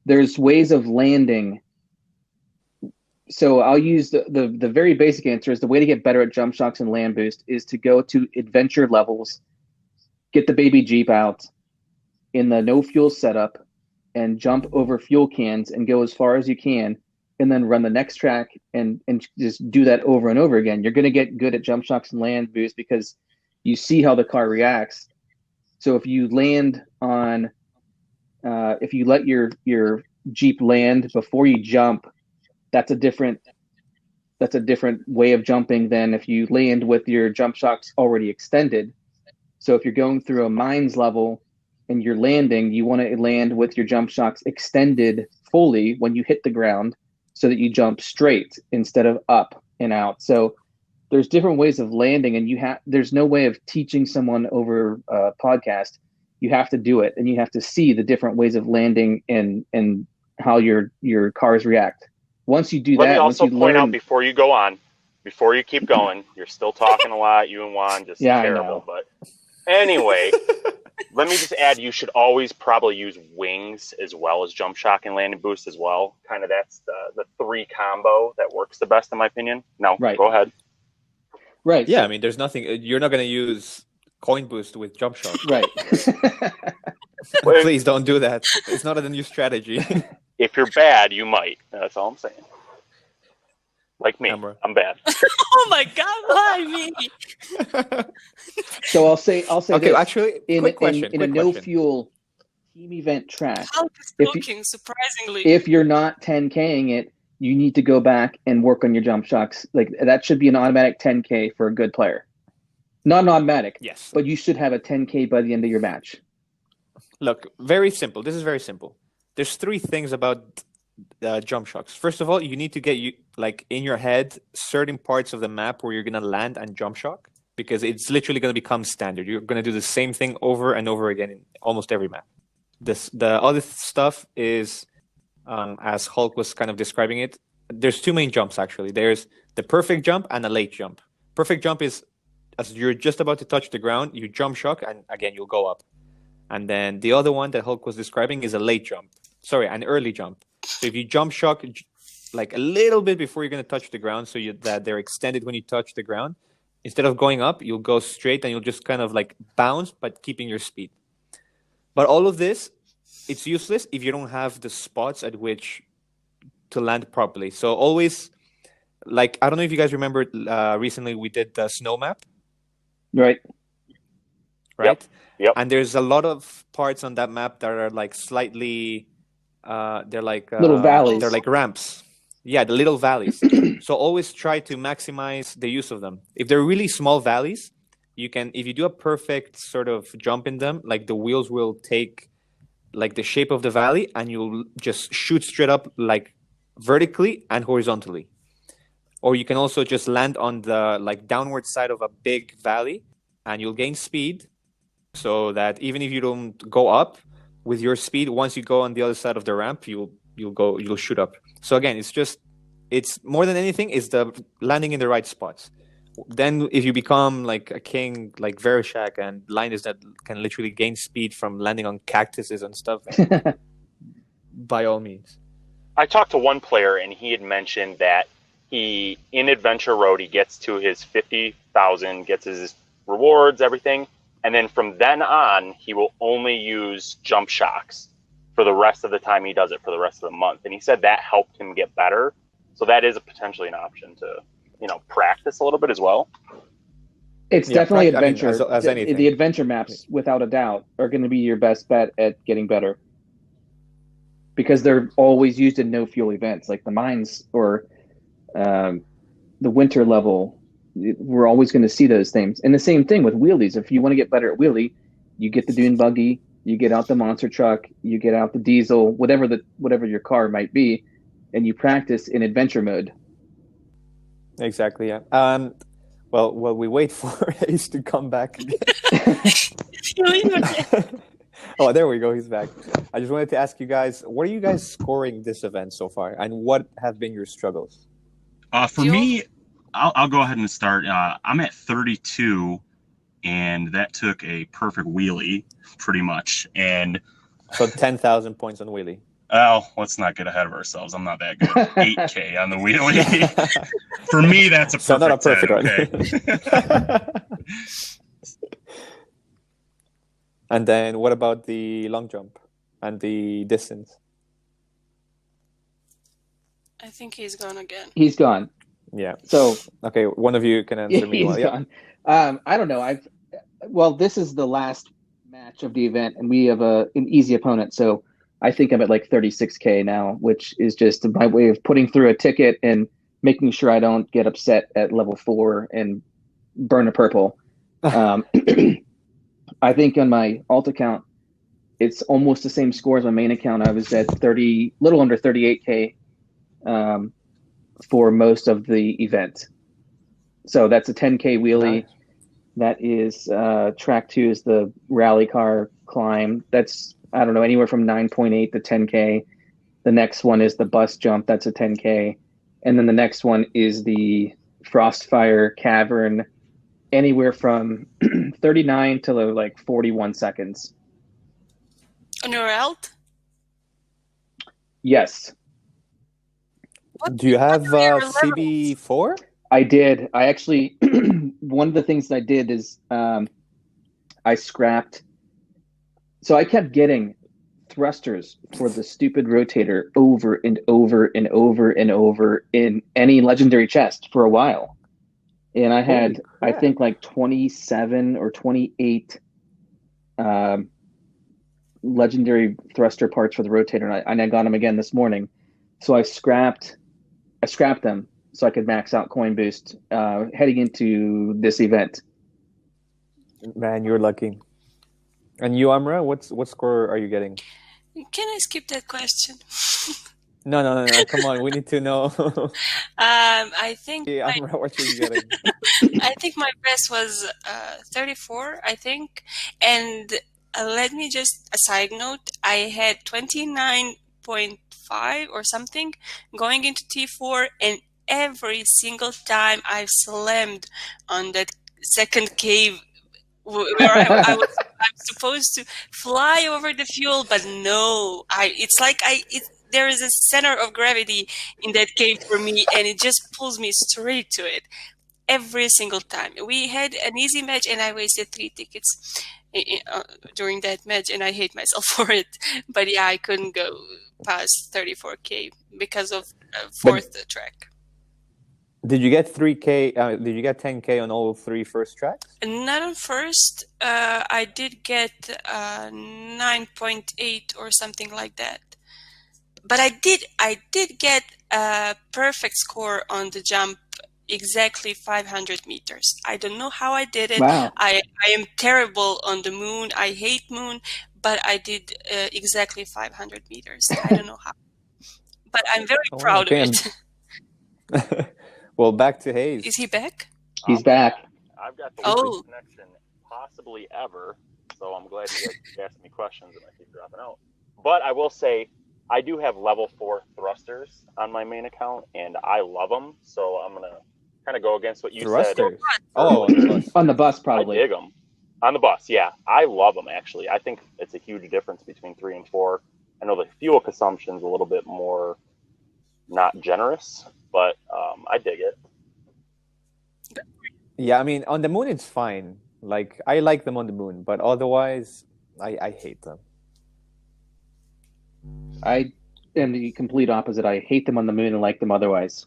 there's ways of landing. So I'll use the very basic answer is the way to get better at jump shocks and land boost is to go to adventure levels, get the baby Jeep out in the no fuel setup, and jump over fuel cans and go as far as you can, and then run the next track and just do that over and over again. You're going to get good at jump shocks and land boost because you see how the car reacts. So if you land on, if you let your Jeep land before you jump, that's a different way of jumping than if you land with your jump shocks already extended. So if you're going through a mines level and you're landing, you want to land with your jump shocks extended fully when you hit the ground so that you jump straight instead of up and out. So there's different ways of landing, and there's no way of teaching someone over a podcast. You have to do it, and you have to see the different ways of landing and how your cars react. Once you do Let that, me also once you point learn, out before you go on, before you keep going, you're still talking a lot. You and Juan just Yeah, I terrible. know. But anyway, let me just add: you should always probably use wings as well as jump shock and landing boost as well. Kind of that's the 3 combo that works the best in my opinion. No, Right. Go ahead. right? Yeah, I mean, there's nothing. You're not going to use coin boost with jump shot. Right. Well, Please don't do that. It's not a new strategy. if you're bad, you might. That's all I'm saying. Like me, Amra. I'm bad. Oh my God, why me? So I'll say Okay, this. actually, quick question. In a no fuel team event track, Hulk is talking, surprisingly. if you're not 10King it, you need to go back and work on your jump shocks. Like that should be an automatic 10K for a good player. Not an automatic, Yes. but you should have a 10K by the end of your match. Look, very simple. This is very simple. There's three things about jump shocks. First of all, you need to get in your head certain parts of the map where you're gonna land and jump shock, because it's literally gonna become standard. You're gonna do the same thing over and over again in almost every map. The other stuff is, as Hulk was kind of describing it, there's two main jumps actually. There's the perfect jump and a late jump. Perfect jump is as you're just about to touch the ground, you jump shock and again you'll go up. And then the other one that Hulk was describing is a late jump. Sorry, an early jump. So if you jump shock like a little bit before you're going to touch the ground, so that they're extended when you touch the ground, instead of going up, you'll go straight and you'll just kind of like bounce, but keeping your speed. But all of this, it's useless if you don't have the spots at which to land properly. So always, like, I don't know if you guys remember, recently we did the snow map. Right. Yep. And there's a lot of parts on that map that are like slightly, they're like little valleys. They're like ramps. Yeah, the little valleys. So always try to maximize the use of them. If they're really small valleys, you can, if you do a perfect sort of jump in them, like the wheels will take like the shape of the valley and you'll just shoot straight up like vertically and horizontally. Or you can also just land on the like downward side of a big valley and you'll gain speed, so that even if you don't go up with your speed, once you go on the other side of the ramp, you'll shoot up. So again, it's more than anything is the landing in the right spots. Then if you become like a king like Vereshak and Linus that can literally gain speed from landing on cactuses and stuff, by all means. I talked to one player and he had mentioned that he, in Adventure Road, he gets to his 50,000, gets his rewards, everything. And then from then on, he will only use jump shocks for the rest of the time he does it, for the rest of the month. And he said that helped him get better. So that is potentially an option to, practice a little bit as well. It's definitely adventure. I mean, as anything. The adventure maps, without a doubt, are going to be your best bet at getting better. Because they're always used in no fuel events, like the mines or the winter level. We're always going to see those things. And the same thing with wheelies. If you want to get better at wheelie, you get the dune buggy, you get out the monster truck, you get out the diesel, whatever your car might be, and you practice in adventure mode. Exactly. Yeah. Well, we wait for Hayes to come back again. Oh, there we go. He's back. I just wanted to ask you guys, what are you guys scoring this event so far, and what have been your struggles? For me, I'll go ahead and start. I'm at 32, and that took a perfect wheelie, pretty much. And so 10,000 points on wheelie. Oh, let's not get ahead of ourselves. I'm not that good. 8K on the wheelie. For me, that's a perfect. So not a perfect 10, one. Okay. And then what about the long jump and the distance? I think he's gone again. He's gone. Yeah. So okay, one of you can answer me. He's gone. I don't know. This is the last match of the event, and we have an easy opponent. So I think I'm at like 36K now, which is just my way of putting through a ticket and making sure I don't get upset at level 4 and burn a purple. I think on my alt account, it's almost the same score as my main account. I was at little under 38K for most of the event. So that's a 10K wheelie. Nice. That is track 2 is the rally car climb. That's, I don't know, anywhere from 9.8 to 10K. The next one is the bus jump. That's a 10K. And then the next one is the Frostfire Cavern, anywhere from 39 to like 41 seconds. On your alt? Yes. Do you have CB4? I did. I actually, one of the things that I did is I scrapped So I kept getting thrusters for the stupid rotator over and over and over and over in any legendary chest for a while. And I had, I think, like 27 or 28 legendary thruster parts for the rotator, and I got them again this morning. So I scrapped them so I could max out coin boost heading into this event. Man, you're lucky. And you, Amra, what score are you getting? Can I skip that question? No. Come on, we need to know. I think Amra, what are you getting? I think my best was 34, I think. And let me just, a side note, I had 29.5 or something going into T4, and every single time I've slammed on that second cave where I'm supposed to fly over the fuel, but no, there is a center of gravity in that cave for me, and it just pulls me straight to it every single time. We had an easy match, and I wasted 3 tickets during that match, and I hate myself for it. But yeah, I couldn't go past 34K because of fourth track. Did you get 3K? Did you get 10K on all 3 first tracks? Not on first. I did get 9.8 or something like that. But I did get a perfect score on the jump, exactly 500 meters. I don't know how I did it. Wow. I am terrible on the moon. I hate moon, but I did exactly 500 meters. I don't know how. But I'm very proud of it. Well, back to Hayes. Is he back? He's back. I've got the worst connection possibly ever, so I'm glad you guys asked me questions and I keep dropping out. But I will say, I do have level 4 thrusters on my main account, and I love them. So I'm gonna kind of go against what you said. Oh, on the bus, probably. I dig them on the bus. Yeah, I love them actually. I think it's a huge difference between 3 and 4. I know the fuel consumption's a little bit more not generous, but I dig it. Yeah, I mean, on the moon it's fine. Like, I like them on the moon, but otherwise, I hate them. I am the complete opposite. I hate them on the moon and like them otherwise.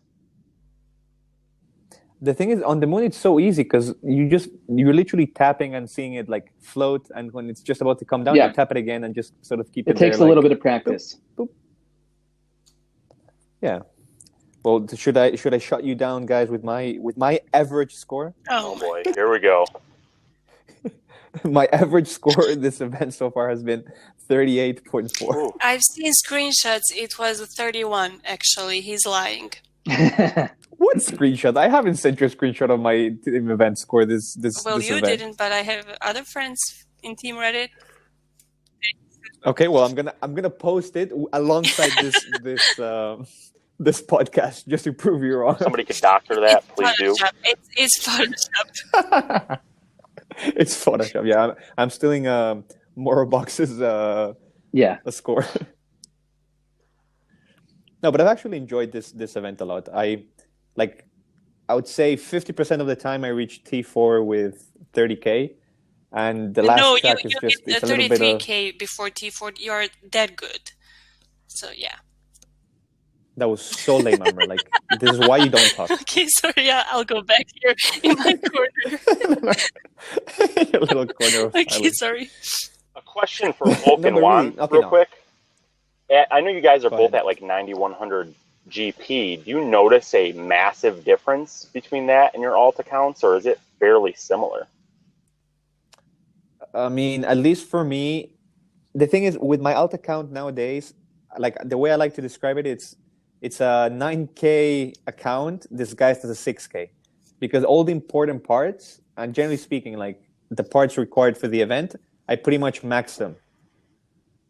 The thing is, on the moon it's so easy because you're literally tapping and seeing it like float, and when it's just about to come down, you tap it again and just sort of keep it. It takes there, a little bit of practice. Boop, boop. Yeah. Well, should I shut you down, guys, with my average score? Oh boy, here we go. My average score in this event so far has been 38.4. I've seen screenshots. It was 31. Actually, he's lying. What screenshot? I haven't sent you a screenshot of my team event score. This Well, this you event. didn't, but I have other friends in Team Reddit. Okay, well, I'm gonna post it alongside this podcast just to prove you wrong. Somebody could doctor that, please do. It's Photoshop. It's Photoshop. Yeah, I'm stealing Morobox's a score. No, but I've actually enjoyed this event a lot. I would say 50% of the time I reach T4 with 30K, and the last track is just it's a little bit of 33K before T4. You're that good. So yeah. That was so lame, Amra. Like, this is why you don't talk. Okay, sorry. Yeah, I'll go back here in my corner. Your little corner of okay, silence. Sorry. A question for Volk and Juan, real quick. I know you guys are both at like 9100 GP. Do you notice a massive difference between that and your alt accounts, or is it fairly similar? I mean, at least for me, the thing is with my alt account nowadays, like the way I like to describe it, it's a 9K account disguised as a 6K, because all the important parts, and generally speaking, like the parts required for the event, I pretty much max them.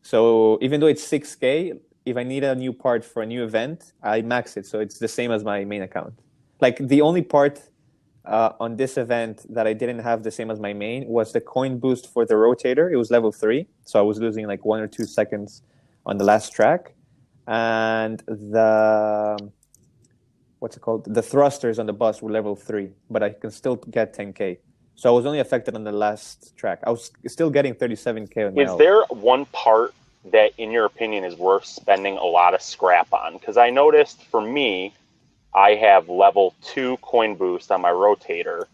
So even though it's 6K, if I need a new part for a new event, I max it. So it's the same as my main account. Like the only part on this event that I didn't have the same as my main was the coin boost for the rotator. It was level 3. So I was losing like 1 or 2 seconds on the last track. And the thrusters on the bus were level 3, but I can still get 10K. So I was only affected on the last track. I was still getting 37k on my Is health. there one part that, in your opinion, is worth spending a lot of scrap on? Because I noticed for me, I have level 2 coin boost on my rotator,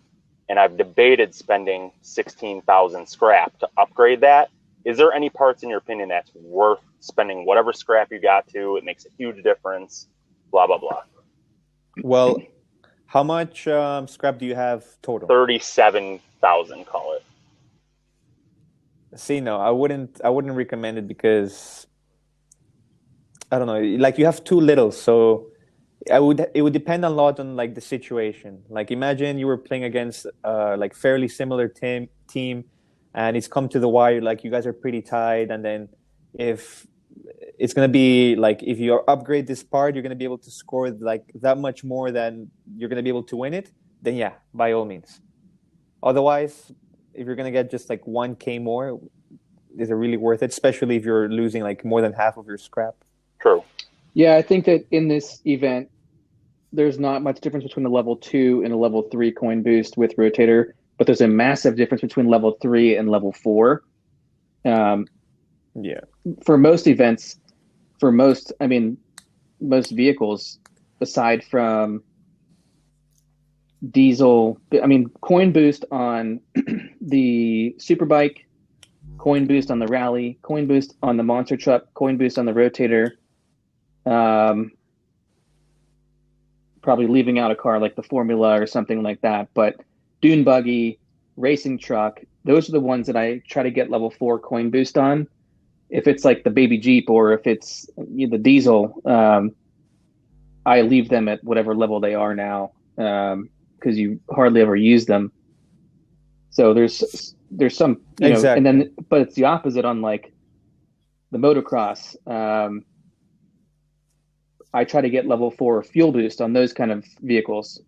and I've debated spending 16,000 scrap to upgrade that. Is there any parts, in your opinion, that's worth spending whatever scrap you got to? It makes a huge difference, blah, blah, blah. Well, how much scrap do you have total? 37,000, call it. See, no, I wouldn't recommend it because I don't know, like you have too little, so it would depend a lot on like the situation. Like imagine you were playing against like fairly similar team and it's come to the wire, like you guys are pretty tied, and then if it's gonna be like if you upgrade this part, you're gonna be able to score like that much more than you're gonna be able to win it, then yeah, by all means. Otherwise, if you're gonna get just like 1k more, is it really worth it? Especially if you're losing like more than half of your scrap. True. Yeah, I think that in this event, there's not much difference between a level 2 and a level 3 coin boost with rotator, but there's a massive difference between level 3 and level 4. Yeah. For most events, most vehicles, aside from diesel, coin boost on the superbike, coin boost on the rally, coin boost on the monster truck, coin boost on the rotator. Probably leaving out a car like the Formula or something like that, but dune buggy, racing truck, those are the ones that I try to get level 4 coin boost on. If it's like the baby Jeep or if it's the diesel, I leave them at whatever level they are now because you hardly ever use them. So there's some, exactly. And then, but it's the opposite on like the motocross. I try to get level 4 fuel boost on those kind of vehicles.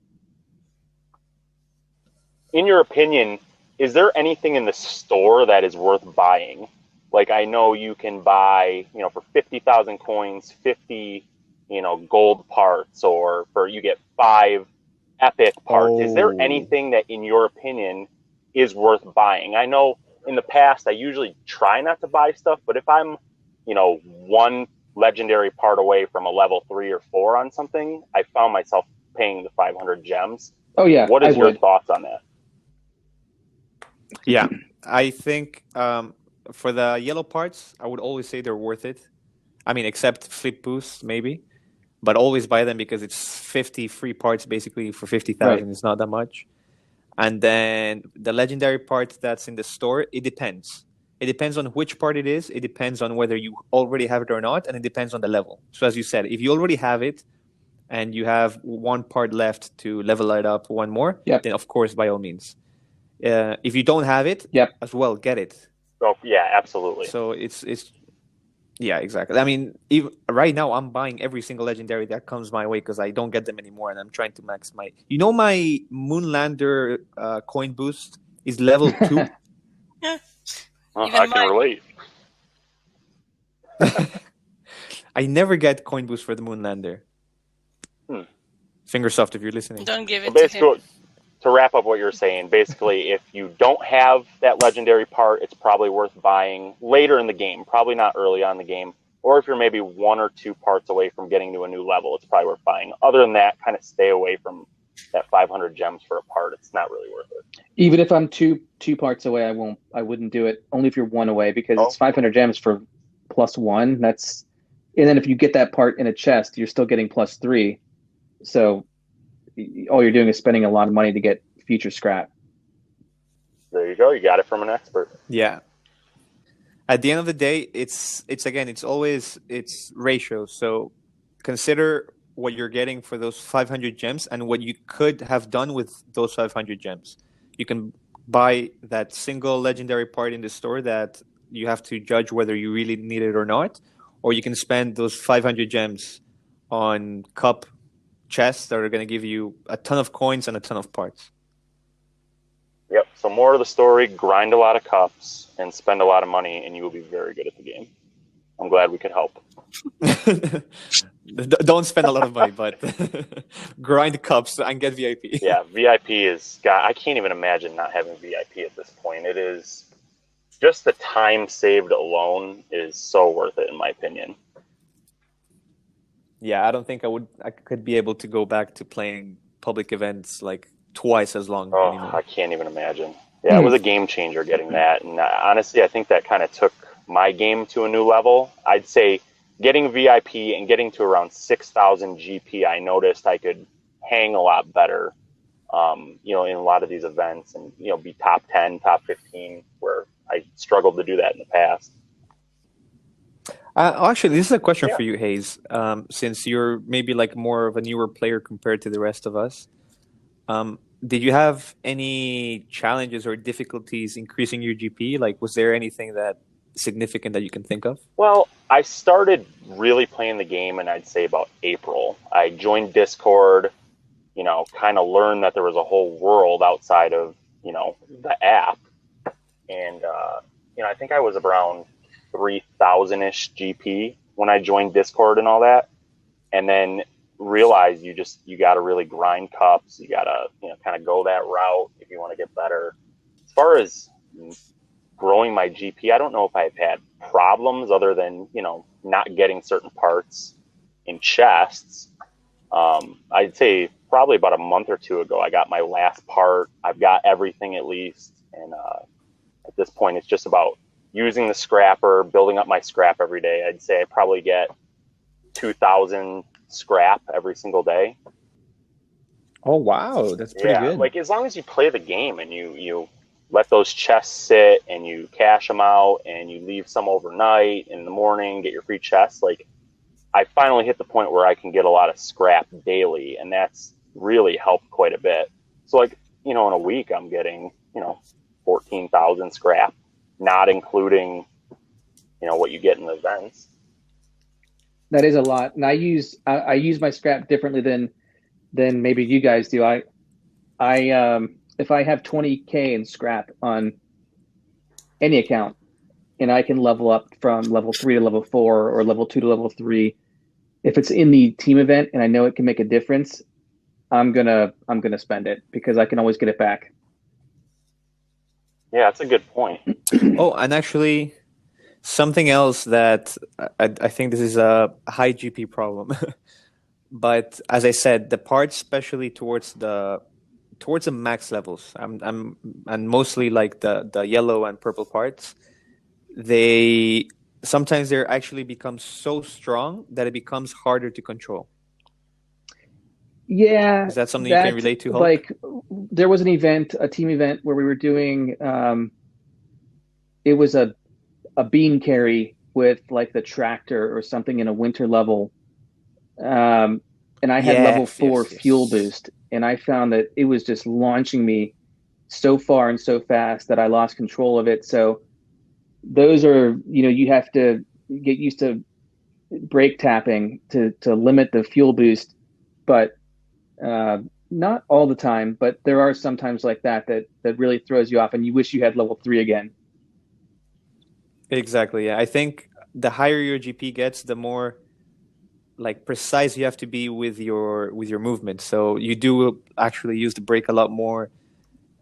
In your opinion, is there anything in the store that is worth buying? Like I know you can buy, for 50,000 coins, 50, gold parts, or you get 5 epic parts. Is there anything that, in your opinion, is worth buying? I know in the past I usually try not to buy stuff, but if I'm, one legendary part away from a level 3 or 4 on something, I found myself paying the 500 gems. Oh yeah. What is your thoughts on that? Yeah, I think for the yellow parts, I would always say they're worth it. I mean, except flip boost maybe, but always buy them because it's 50 free parts basically for 50,000. Right. It's not that much. And then the legendary part that's in the store, it depends. It depends on which part it is. It depends on whether you already have it or not, and it depends on the level. So as you said, if you already have it and you have one part left to level it up one more, then of course, by all means. If you don't have it, as well, get it. Oh yeah, absolutely. So it's yeah, exactly. I mean, even right now I'm buying every single legendary that comes my way because I don't get them anymore, and I'm trying to max my. My Moonlander coin boost is level 2. Yeah. I can relate. I never get coin boost for the Moonlander. Fingersoft, if you're listening. Don't give it to him. To wrap up what you're saying, basically, if you don't have that legendary part, it's probably worth buying later in the game, probably not early on in the game. Or if you're maybe 1 or 2 parts away from getting to a new level, it's probably worth buying. Other than that, kind of stay away from that 500 gems for a part. It's not really worth it. Even if I'm two parts away, I wouldn't do it. Only if you're 1 away, because it's 500 gems for +1. And then if you get that part in a chest, you're still getting +3. So all you're doing is spending a lot of money to get future scrap. There you go. You got it from an expert. Yeah. At the end of the day, it's always ratios. So consider what you're getting for those 500 gems and what you could have done with those 500 gems. You can buy that single legendary part in the store that you have to judge whether you really need it or not, or you can spend those 500 gems on cup chests that are going to give you a ton of coins and a ton of parts. Yep. So more of the story, grind a lot of cups and spend a lot of money and you will be very good at the game. I'm glad we could help. Don't spend a lot of money, but grind cups and get VIP. Yeah, VIP is, God, I can't even imagine not having VIP at this point. It is just the time saved alone is so worth it, in my opinion. Yeah, I don't think I could be able to go back to playing public events like twice as long anymore. I can't even imagine. Yeah, it was a game changer getting that. And honestly, I think that kind of took my game to a new level. I'd say getting VIP and getting to around 6,000 GP, I noticed I could hang a lot better, in a lot of these events and, be top 10, top 15, where I struggled to do that in the past. Actually, this is a question for you, Hayes. Since you're maybe like more of a newer player compared to the rest of us, did you have any challenges or difficulties increasing your GP? Like, was there anything that significant that you can think of? Well, I started really playing the game in, I'd say, about April. I joined Discord, kind of learned that there was a whole world outside of, the app. And, I think I was around 3,000-ish GP when I joined Discord and all that. And then realized you got to really grind cups. You got to, kind of go that route if you want to get better. As far as growing my GP, I don't know if I've had problems other than, not getting certain parts in chests. I'd say probably about a month or two ago, I got my last part. I've got everything at least. And at this point, it's just about using the scrapper, building up my scrap every day. I'd say I probably get 2,000 scrap every single day. Oh, wow. That's pretty good. Like as long as you play the game and you let those chests sit and you cash them out and you leave some overnight in the morning, get your free chests. Like I finally hit the point where I can get a lot of scrap daily, and that's really helped quite a bit. So like, in a week I'm getting, 14,000 scrap, not including, what you get in the events. That is a lot. And I use my scrap differently than maybe you guys do. I if I have 20K in scrap on any account and I can level up from level 3 to level 4 or level 2 to level 3, if it's in the team event and I know it can make a difference, I'm gonna spend it because I can always get it back. Yeah, that's a good point. Oh, and actually, something else that I think this is a high GP problem. But as I said, the parts, especially towards the max levels, and mostly like the yellow and purple parts, sometimes they actually become so strong that it becomes harder to control. Yeah. Is that something you can relate to, Hulk? Like there was an event, a team event where we were doing, it was a bean carry with like the tractor or something in a winter level. And I had level 4 fuel boost, and I found that it was just launching me so far and so fast that I lost control of it. So those are, you have to get used to brake tapping to limit the fuel boost, but not all the time. But there are some times like that really throws you off, and you wish you had level 3 again. Exactly. Yeah, I think the higher your GP gets, the more like precise you have to be with your movement. So you do actually use the brake a lot more,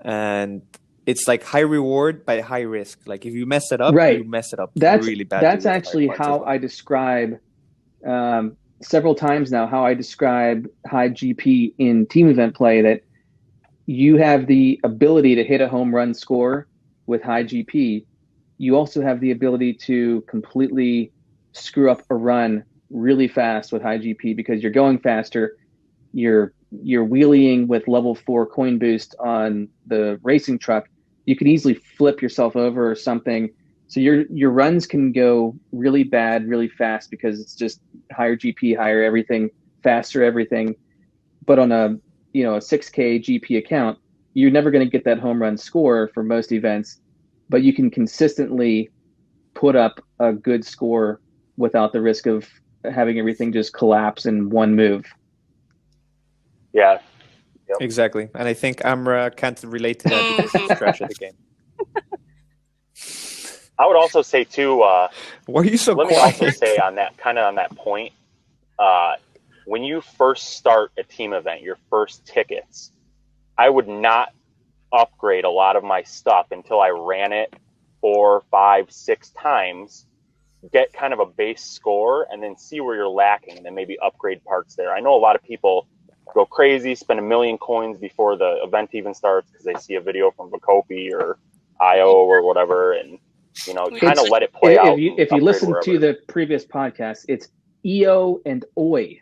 and it's like high reward by high risk. Like if you mess it up, you mess it up really badly. That's actually how I describe several times now, how I describe high GP in team event play, that you have the ability to hit a home run score with high GP. You also have the ability to completely screw up a run really fast with high GP because you're going faster. You're wheeling with level 4 coin boost on the racing truck. You can easily flip yourself over or something. So your runs can go really bad, really fast because it's just higher GP, higher everything, faster everything. But on a 6K GP account, you're never going to get that home run score for most events, but you can consistently put up a good score without the risk of having everything just collapse in one move. Yeah. Yep. Exactly. And I think Amra can't relate to that because he's trash at the game. I would also say too. Why are you so let quiet? me also say on that point, when you first start a team event, your first tickets, I would not upgrade a lot of my stuff until I ran it 4, 5, 6 times, get kind of a base score, and then see where you're lacking, and then maybe upgrade parts there. I know a lot of people go crazy, spend 1,000,000 coins before the event even starts because they see a video from Bacopi or IO or whatever, and kind of let it play out. If you listen to the previous podcast, it's EO and OI.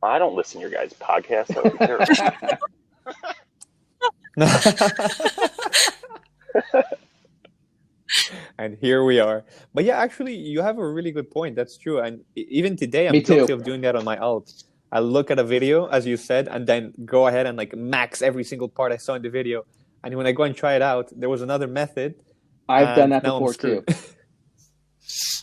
I don't listen to your guys' podcast. That would be terrible. And here we are. But yeah, actually, you have a really good point. That's true. And even today, I'm Me too. guilty of doing that on my alt. I look at a video, as you said, and then go ahead and like max every single part I saw in the video. And when I go and try it out, there was another method. I've done that before too.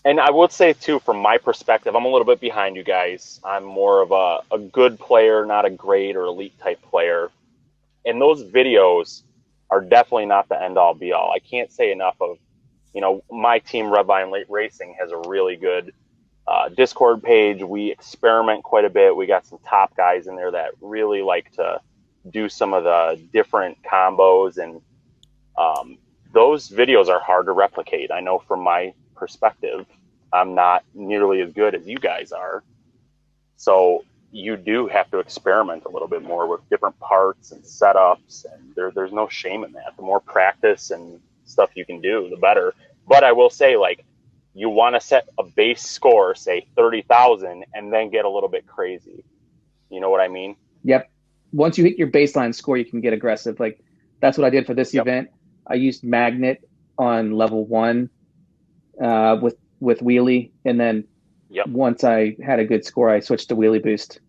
And I would say too, from my perspective, I'm a little bit behind you guys. I'm more of a good player, not a great or elite type player. And those videos are definitely not the end all be all. I can't say enough of, my team, Red Lion Late Racing, has a really good Discord page. We experiment quite a bit. We got some top guys in there that really like to do some of the different combos, and those videos are hard to replicate. I know from my perspective, I'm not nearly as good as you guys are. So you do have to experiment a little bit more with different parts and setups, and there's no shame in that. The more practice and stuff you can do, the better. But I will say, like, you want to set a base score, say 30,000, and then get a little bit crazy. You know what I mean? Yep. Once you hit your baseline score, you can get aggressive. Like, that's what I did for this event. I used Magnet on level 1 with Wheelie, and then once I had a good score, I switched to Wheelie Boost.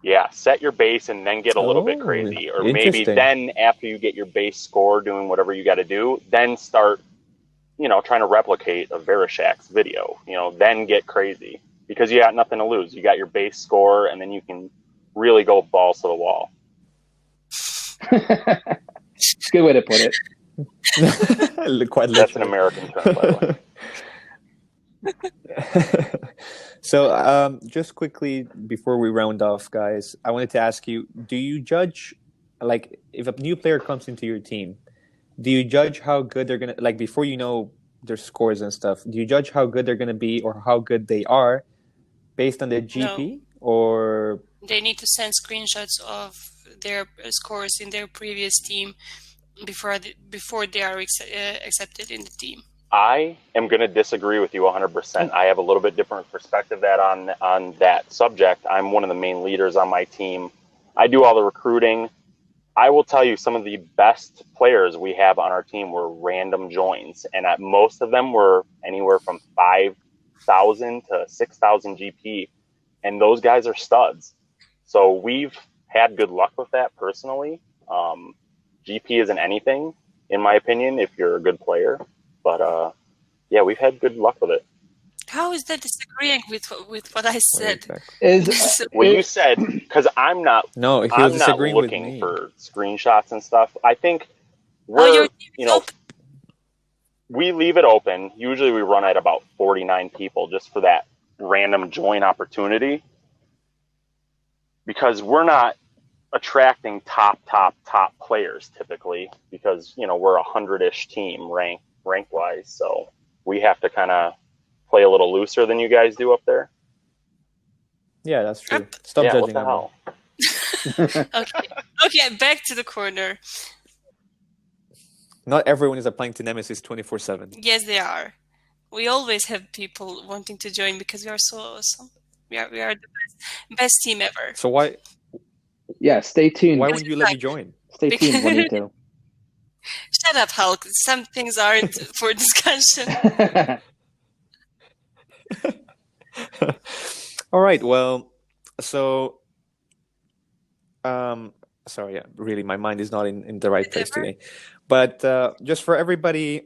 Yeah, set your base and then get a little bit crazy. Or maybe then after you get your base score doing whatever you got to do, then start, trying to replicate a Verishak's video, then get crazy. Because you got nothing to lose. You got your base score, and then you can really go balls to the wall. Good way to put it. That's an American term, by the way. So just quickly before we round off, guys, I wanted to ask you, do you judge, like, if a new player comes into your team, do you judge how good they're going to, like, before you know their scores and stuff, do you judge how good they're going to be or how good they are based on their GP? No. Or they need to send screenshots of their scores in their previous team before they are accepted in the team? I am going to disagree with you 100%. I have a little bit different perspective on that subject. I'm one of the main leaders on my team. I do all the recruiting. I will tell you, some of the best players we have on our team were random joins, and most of them were anywhere from 5,000 to 6,000 GP, and those guys are studs. So we've had good luck with that personally. GP isn't anything, in my opinion, if you're a good player. But yeah, we've had good luck with it. How is that disagreeing with what I said? Well, you said, because I'm not looking for screenshots and stuff. I think we leave it open. Usually we run at about 49 people just for that random join opportunity, because we're not attracting top players typically, because we're 100-ish team rank wise, so we have to kind of play a little looser than you guys do up there. Yeah, that's true. Stop judging. What the hell? Okay, back to the corner. Not everyone is applying to Nemesis 24/7. Yes, they are. We always have people wanting to join because we are so awesome. We are the best team ever. So why? Yeah, stay tuned. Why wouldn't you let me join? Stay tuned, Juanito. Shut up, Hulk. Some things aren't for discussion. All right. Well, so, sorry. Yeah, really, my mind is not in the right place today. But just for everybody,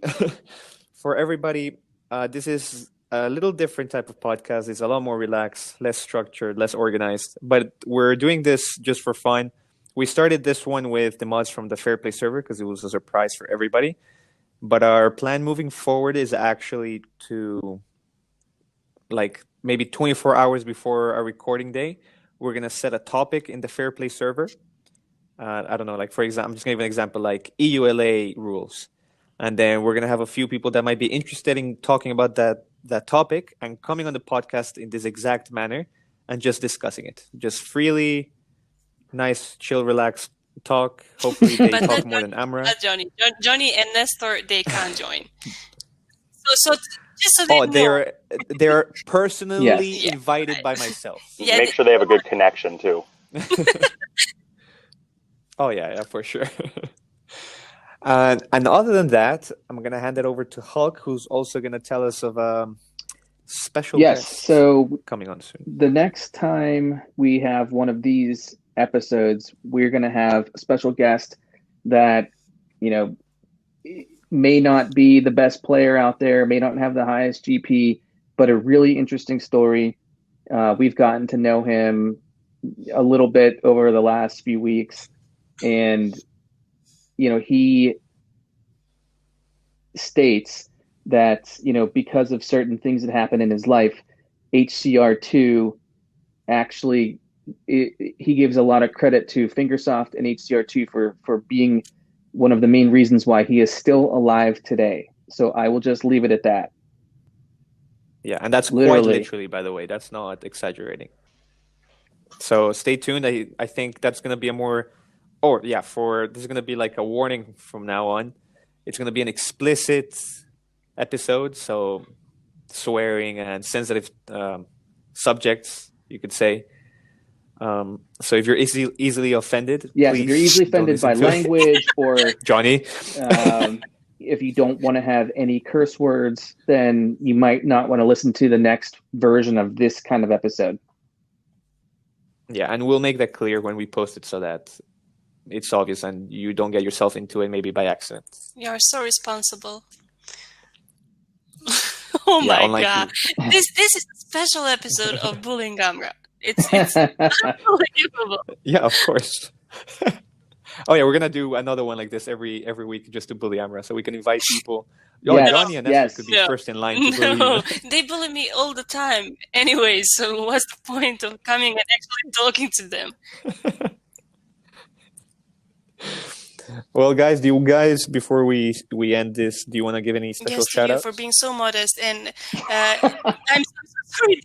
this is a little different type of podcast. It's a lot more relaxed, less structured, less organized. But we're doing this just for fun. We started this one with the mods from the Fair Play server because it was a surprise for everybody. But our plan moving forward is actually to, like, maybe 24 hours before our recording day, we're going to set a topic in the Fair Play server. I don't know, like, for example, I'm just going to give an example, like EULA rules. And then we're going to have a few people that might be interested in talking about that topic and coming on the podcast in this exact manner and just discussing it. Just freely, nice, chill, relaxed talk. Hopefully they But talk more than Amra. Not Johnny. Johnny and Nestor, they can't join. So just so they know. They're personally Yes. invited by myself. Yeah, Make sure they have a good connection too. Oh yeah, for sure. And other than that, I'm gonna hand it over to Hulk, who's also gonna tell us of special guests so coming on soon. the next time we have one of these episodes, we're going to have a special guest that, may not be the best player out there, may not have the highest GP, but a really interesting story. We've gotten to know him a little bit over the last few weeks, and he states that because of certain things that happen in his life, HCR2 actually he gives a lot of credit to Fingersoft and HCR2 for being one of the main reasons why he is still alive today. So I will just leave it at that. Yeah, and that's quite literally, by the way. That's not exaggerating. So stay tuned. I think that's going to be this is going to be like a warning from now on. It's going to be an explicit episode, so swearing and sensitive subjects, you could say. So if you're easily offended, yes, if you're easily offended by language or Johnny, if you don't want to have any curse words, then you might not want to listen to the next version of this kind of episode. Yeah, and we'll make that clear when we post it so that it's obvious and you don't get yourself into it maybe by accident. You are so responsible. Oh my God. This is a special episode of Bullying Amra. It's unbelievable. Yeah, of course. Oh yeah, we're gonna do another one like this every week just to bully Amra, so we can invite people. Johnny and Nestor could be first in line to bully you. They bully me all the time anyway, so what's the point of coming and actually talking to them? Well, guys, before we end this, do you want to give any special shout-outs? For being so modest, and I'm so sorry.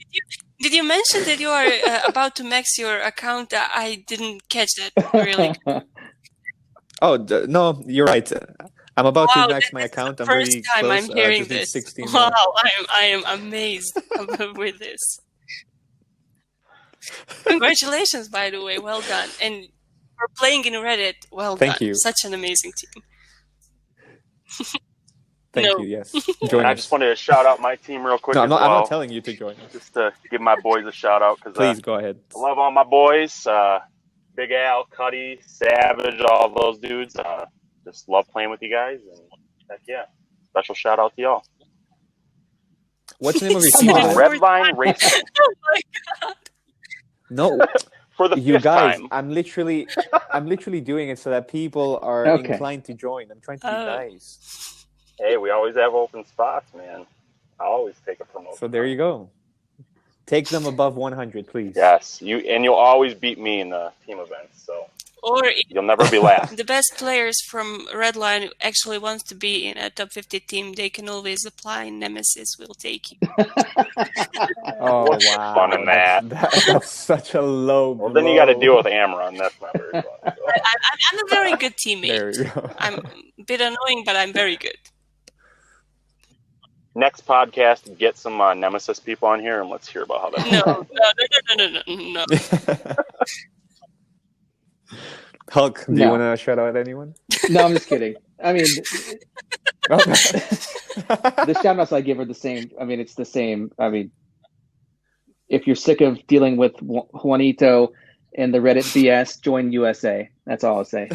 Did you mention that you are about to max your account? I didn't catch that really. No, you're right. I'm about to max my account. I'm very first time close. I'm hearing this. 16 wow, I am amazed with this. Congratulations, by the way. Well done. And for playing in Reddit, well done. Thank you. Such an amazing team. Thank you, yes. Join I us. just wanted to shout out my team real quick. No, I'm not telling you to join us. Just to give my boys a shout out. Please go ahead. I love all my boys. Big Al, Cuddy, Savage, all those dudes. Just love playing with you guys. And heck yeah. Special shout out to y'all. What's the name of your Come team? on. Redline Racing. Oh my God. No. For the you guys, time. I'm literally doing it so that people are inclined to join. I'm trying to be nice. Hey, we always have open spots, man. I always take a promotion. So there you go. Take them above 100, please. Yes, you'll always beat me in the team events. So Or you'll never be last. the best players from Redline actually wants to be in a top 50 team. They can always apply. Nemesis will take you. Oh What's wow! fun in that? That's such a low. Well, then you got to deal with Amra, and that's not very fun. So. I'm a very good teammate. There you go. I'm a bit annoying, but I'm very good. Next podcast, get some Nemesis people on here, and let's hear about how that. No. Hulk, do you want to shout out anyone? No, I'm just kidding. I mean, the shout outs I give are the same. I mean, it's the same. I mean, if you're sick of dealing with Juanito and the Reddit BS, join USA. That's all I'll say.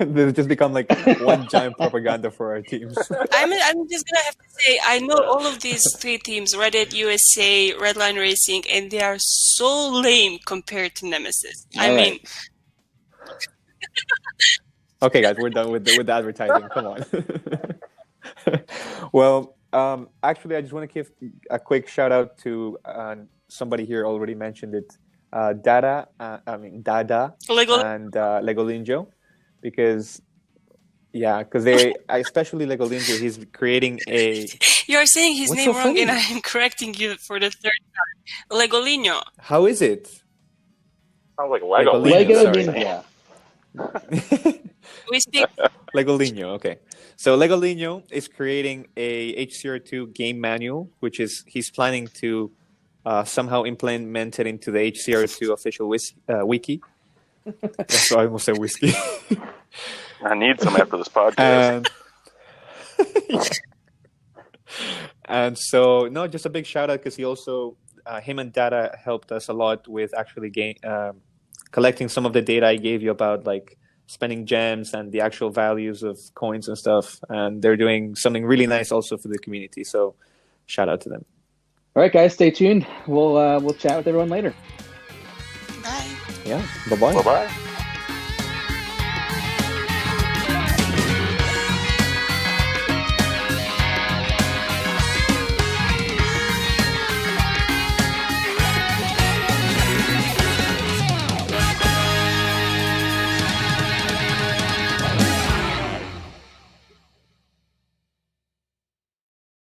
This just become like one giant propaganda for our teams. I'm just gonna have to say I know all of these three teams: Reddit, USA, Redline Racing, and they are so lame compared to Nemesis. I mean, Okay, guys, we're done with the advertising. Come on. Well, actually, I just want to give a quick shout out to somebody here already mentioned it, Dada Lego. and Legolinjo, because they, especially Legolinjo, he's creating a. You're saying his What's name so wrong, funny? and I'm correcting you for the third time. Legolino. How is it? Sounds like Lego. Legolinjo, Lego sorry. Ninja. We speak. Legolinjo, okay. So Legolinjo is creating a HCR2 game manual, which is he's planning to somehow implement it into the HCR2 official wiki. So I almost said whiskey. I need some after this podcast. And so, no, just a big shout out because he also, him and Data helped us a lot with actually collecting some of the data I gave you about like spending gems and the actual values of coins and stuff. And they're doing something really nice also for the community. So shout out to them. All right, guys, stay tuned. We'll chat with everyone later. Bye. Yeah. Bye-bye. Bye-bye.